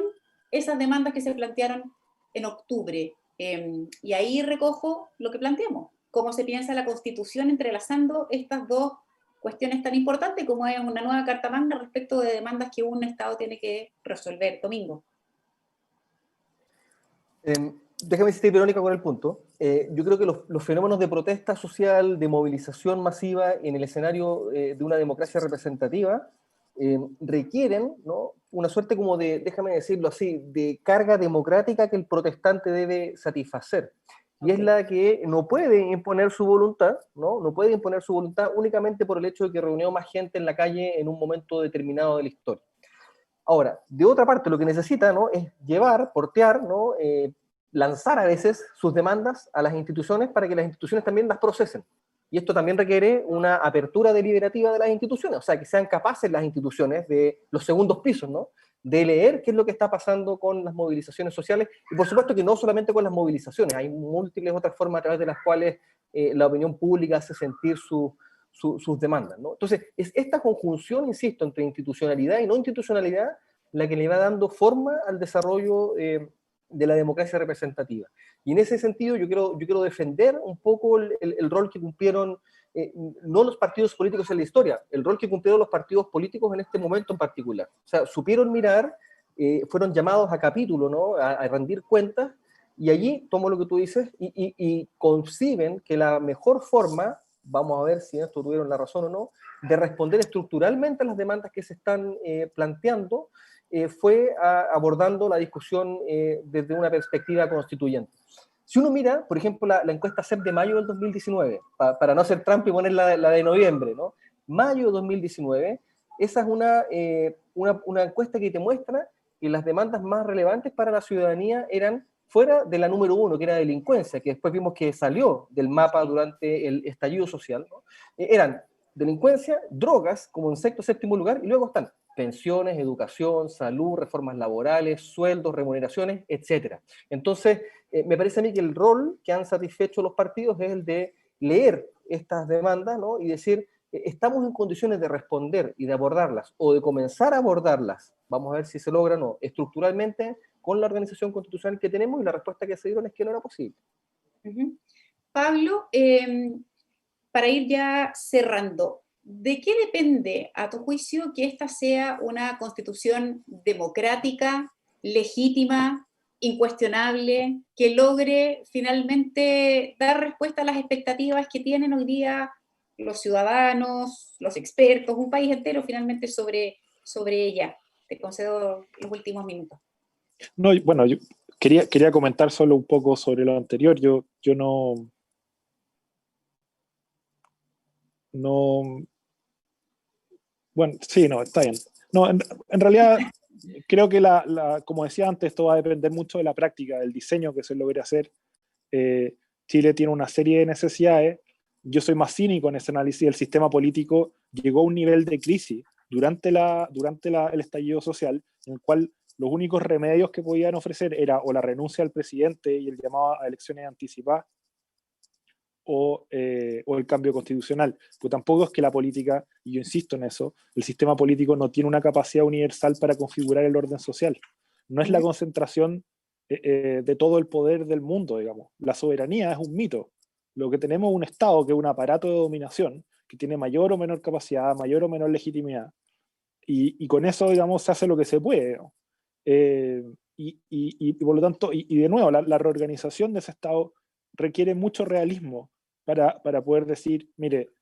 esas demandas que se plantearon en octubre? Y ahí recojo lo que planteamos, cómo se piensa la Constitución entrelazando estas dos cuestiones tan importantes como es una nueva Carta Magna respecto de demandas que un Estado tiene que resolver. Domingo. Déjame insistir, Verónica, con el punto. Yo creo que los fenómenos de protesta social, de movilización masiva en el escenario de una democracia representativa requieren, ¿no?, una suerte como de, déjame decirlo así, de carga democrática que el protestante debe satisfacer. Y es la que no puede imponer su voluntad, ¿no? No puede imponer su voluntad únicamente por el hecho de que reunió más gente en la calle en un momento determinado de la historia. Ahora, de otra parte, lo que necesita, ¿no?, es llevar, portear, ¿no?, lanzar a veces sus demandas a las instituciones para que las instituciones también las procesen. Y esto también requiere una apertura deliberativa de las instituciones, o sea, que sean capaces las instituciones de los segundos pisos, ¿no?, de leer qué es lo que está pasando con las movilizaciones sociales, y por supuesto que no solamente con las movilizaciones, hay múltiples otras formas a través de las cuales la opinión pública hace sentir sus demandas, ¿no? Entonces, es esta conjunción, insisto, entre institucionalidad y no institucionalidad la que le va dando forma al desarrollo de la democracia representativa. Y en ese sentido yo quiero defender un poco el rol que cumplieron no los partidos políticos en la historia, el rol que cumplieron los partidos políticos en este momento en particular. O sea, supieron mirar, fueron llamados a capítulo, ¿no?, a rendir cuentas, y allí tomo lo que tú dices y conciben que la mejor forma, vamos a ver si en esto tuvieron la razón o no, de responder estructuralmente a las demandas que se están planteando, fue abordando la discusión desde una perspectiva constituyente. Si uno mira, por ejemplo, la encuesta CEP de mayo del 2019, para no hacer trampa y poner la de noviembre, ¿no?, mayo de 2019, esa es una encuesta que te muestra que las demandas más relevantes para la ciudadanía eran fuera de la número 1, que era delincuencia, que después vimos que salió del mapa durante el estallido social, ¿no?, eran delincuencia, drogas, como en sexto, séptimo lugar, y luego están pensiones, educación, salud, reformas laborales, sueldos, remuneraciones, etc. Entonces, me parece a mí que el rol que han satisfecho los partidos es el de leer estas demandas, ¿no?, y decir, estamos en condiciones de responder y de abordarlas, o de comenzar a abordarlas, vamos a ver si se logra o no, estructuralmente, con la organización constitucional que tenemos, y la respuesta que se dieron es que no era posible. Pablo, para ir ya cerrando, ¿de qué depende, a tu juicio, que esta sea una constitución democrática, legítima, incuestionable, que logre finalmente dar respuesta a las expectativas que tienen hoy día los ciudadanos, los expertos, un país entero finalmente sobre ella? Te concedo los últimos minutos. No, bueno, yo quería comentar solo un poco sobre lo anterior. Yo no, bueno, sí, no, está bien. No, en realidad creo que como decía antes, esto va a depender mucho de la práctica, del diseño que se logre hacer. Chile tiene una serie de necesidades. Yo soy más cínico en ese análisis. El sistema político llegó a un nivel de crisis durante el estallido social, en el cual los únicos remedios que podían ofrecer era o la renuncia al presidente y el llamado a elecciones anticipadas, o el cambio constitucional. Pero tampoco es que la política, y yo insisto en eso, el sistema político no tiene una capacidad universal para configurar el orden social. No es la concentración de todo el poder del mundo, digamos. La soberanía es un mito. Lo que tenemos es un Estado que es un aparato de dominación, que tiene mayor o menor capacidad, mayor o menor legitimidad, y con eso, digamos, se hace lo que se puede, ¿no? Y por lo tanto, y de nuevo, la reorganización de ese Estado requiere mucho realismo para poder decir, mire,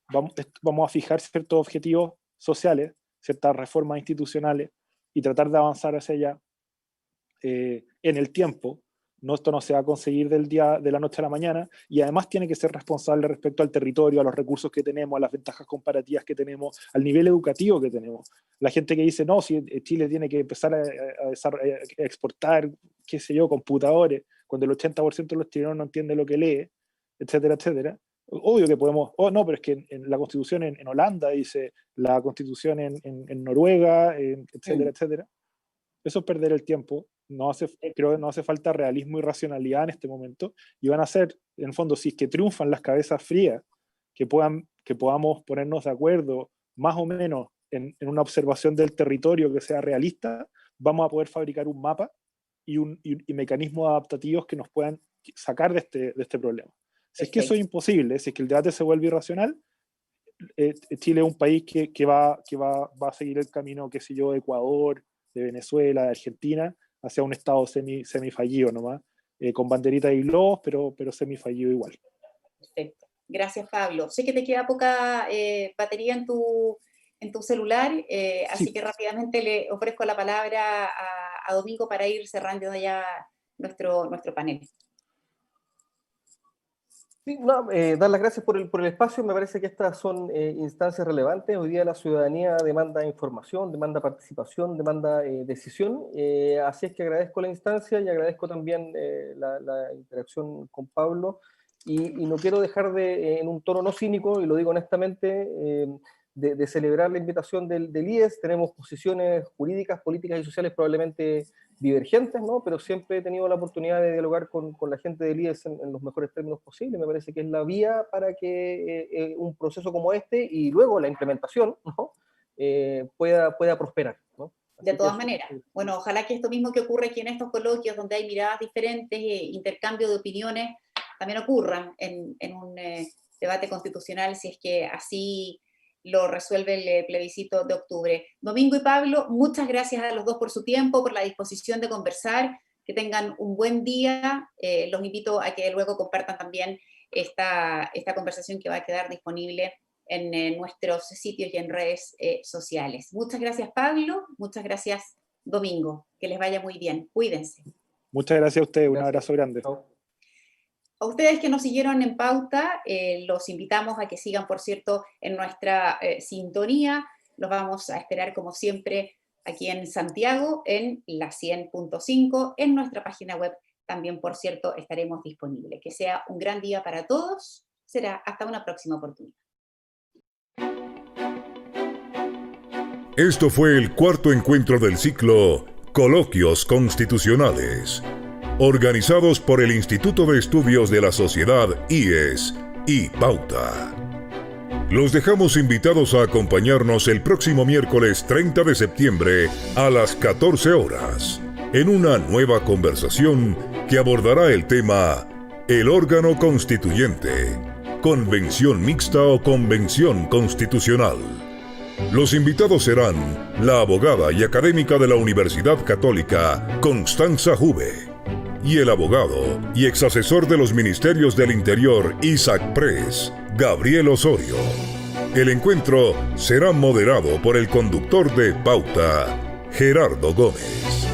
vamos a fijar ciertos objetivos sociales, ciertas reformas institucionales y tratar de avanzar hacia allá en el tiempo. Esto no se va a conseguir de la noche a la mañana, y además tiene que ser responsable respecto al territorio, a los recursos que tenemos, a las ventajas comparativas que tenemos, al nivel educativo que tenemos. La gente que dice, no, si Chile tiene que empezar a exportar, qué sé yo, computadores, cuando el 80% de los chilenos no entiende lo que lee, etcétera, etcétera. Obvio que podemos, no, pero es que en la Constitución en Holanda dice, la Constitución en Noruega, etcétera, etcétera. Eso es perder el tiempo. Creo que no hace falta realismo y racionalidad en este momento, y van a ser, en el fondo, si es que triunfan las cabezas frías, que podamos ponernos de acuerdo más o menos en una observación del territorio que sea realista, vamos a poder fabricar un mapa y mecanismos adaptativos que nos puedan sacar de este problema. Si es que eso es imposible, si es que el debate se vuelve irracional, Chile es un país que va a seguir el camino, qué sé yo, de Ecuador, de Venezuela, de Argentina, hacia un estado semifallido nomás, con banderitas y globos, pero semifallido igual. Perfecto. Gracias, Pablo. Sé que te queda poca batería en tu celular, así que rápidamente le ofrezco la palabra a Domingo para ir cerrando ya nuestro panel. Sí, dar las gracias por el espacio. Me parece que estas son instancias relevantes. Hoy día la ciudadanía demanda información, demanda participación, demanda decisión. Así es que agradezco la instancia y agradezco también la interacción con Pablo. Y no quiero dejar en un tono no cínico, y lo digo honestamente, de celebrar la invitación del IES. Tenemos posiciones jurídicas, políticas y sociales probablemente divergentes, ¿no? Pero siempre he tenido la oportunidad de dialogar con la gente del IES en los mejores términos posibles. Me parece que es la vía para que un proceso como este y luego la implementación, ¿no? pueda prosperar, ¿no? De todas maneras, bueno, ojalá que esto mismo que ocurre aquí en estos coloquios, donde hay miradas diferentes, intercambio de opiniones, también ocurra en un debate constitucional, si es que así lo resuelve el plebiscito de octubre. Domingo y Pablo, muchas gracias a los dos por su tiempo, por la disposición de conversar, que tengan un buen día. Los invito a que luego compartan también esta conversación que va a quedar disponible en nuestros sitios y en redes sociales. Muchas gracias, Pablo. Muchas gracias, Domingo. Que les vaya muy bien. Cuídense. Muchas gracias a ustedes. Un abrazo grande. Chao. A ustedes que nos siguieron en pauta, los invitamos a que sigan, por cierto, en nuestra sintonía. Los vamos a esperar, como siempre, aquí en Santiago, en la 100.5. En nuestra página web también, por cierto, estaremos disponibles. Que sea un gran día para todos. Será hasta una próxima oportunidad. Esto fue el cuarto encuentro del ciclo Coloquios Constitucionales, organizados por el Instituto de Estudios de la Sociedad IES y Pauta. Los dejamos invitados a acompañarnos el próximo miércoles 30 de septiembre a las 14 horas, en una nueva conversación que abordará el tema El órgano constituyente, convención mixta o convención constitucional. Los invitados serán la abogada y académica de la Universidad Católica, Constanza Jube, y el abogado y exasesor de los Ministerios del Interior, Isaac Press, Gabriel Osorio. El encuentro será moderado por el conductor de Pauta, Gerardo Gómez.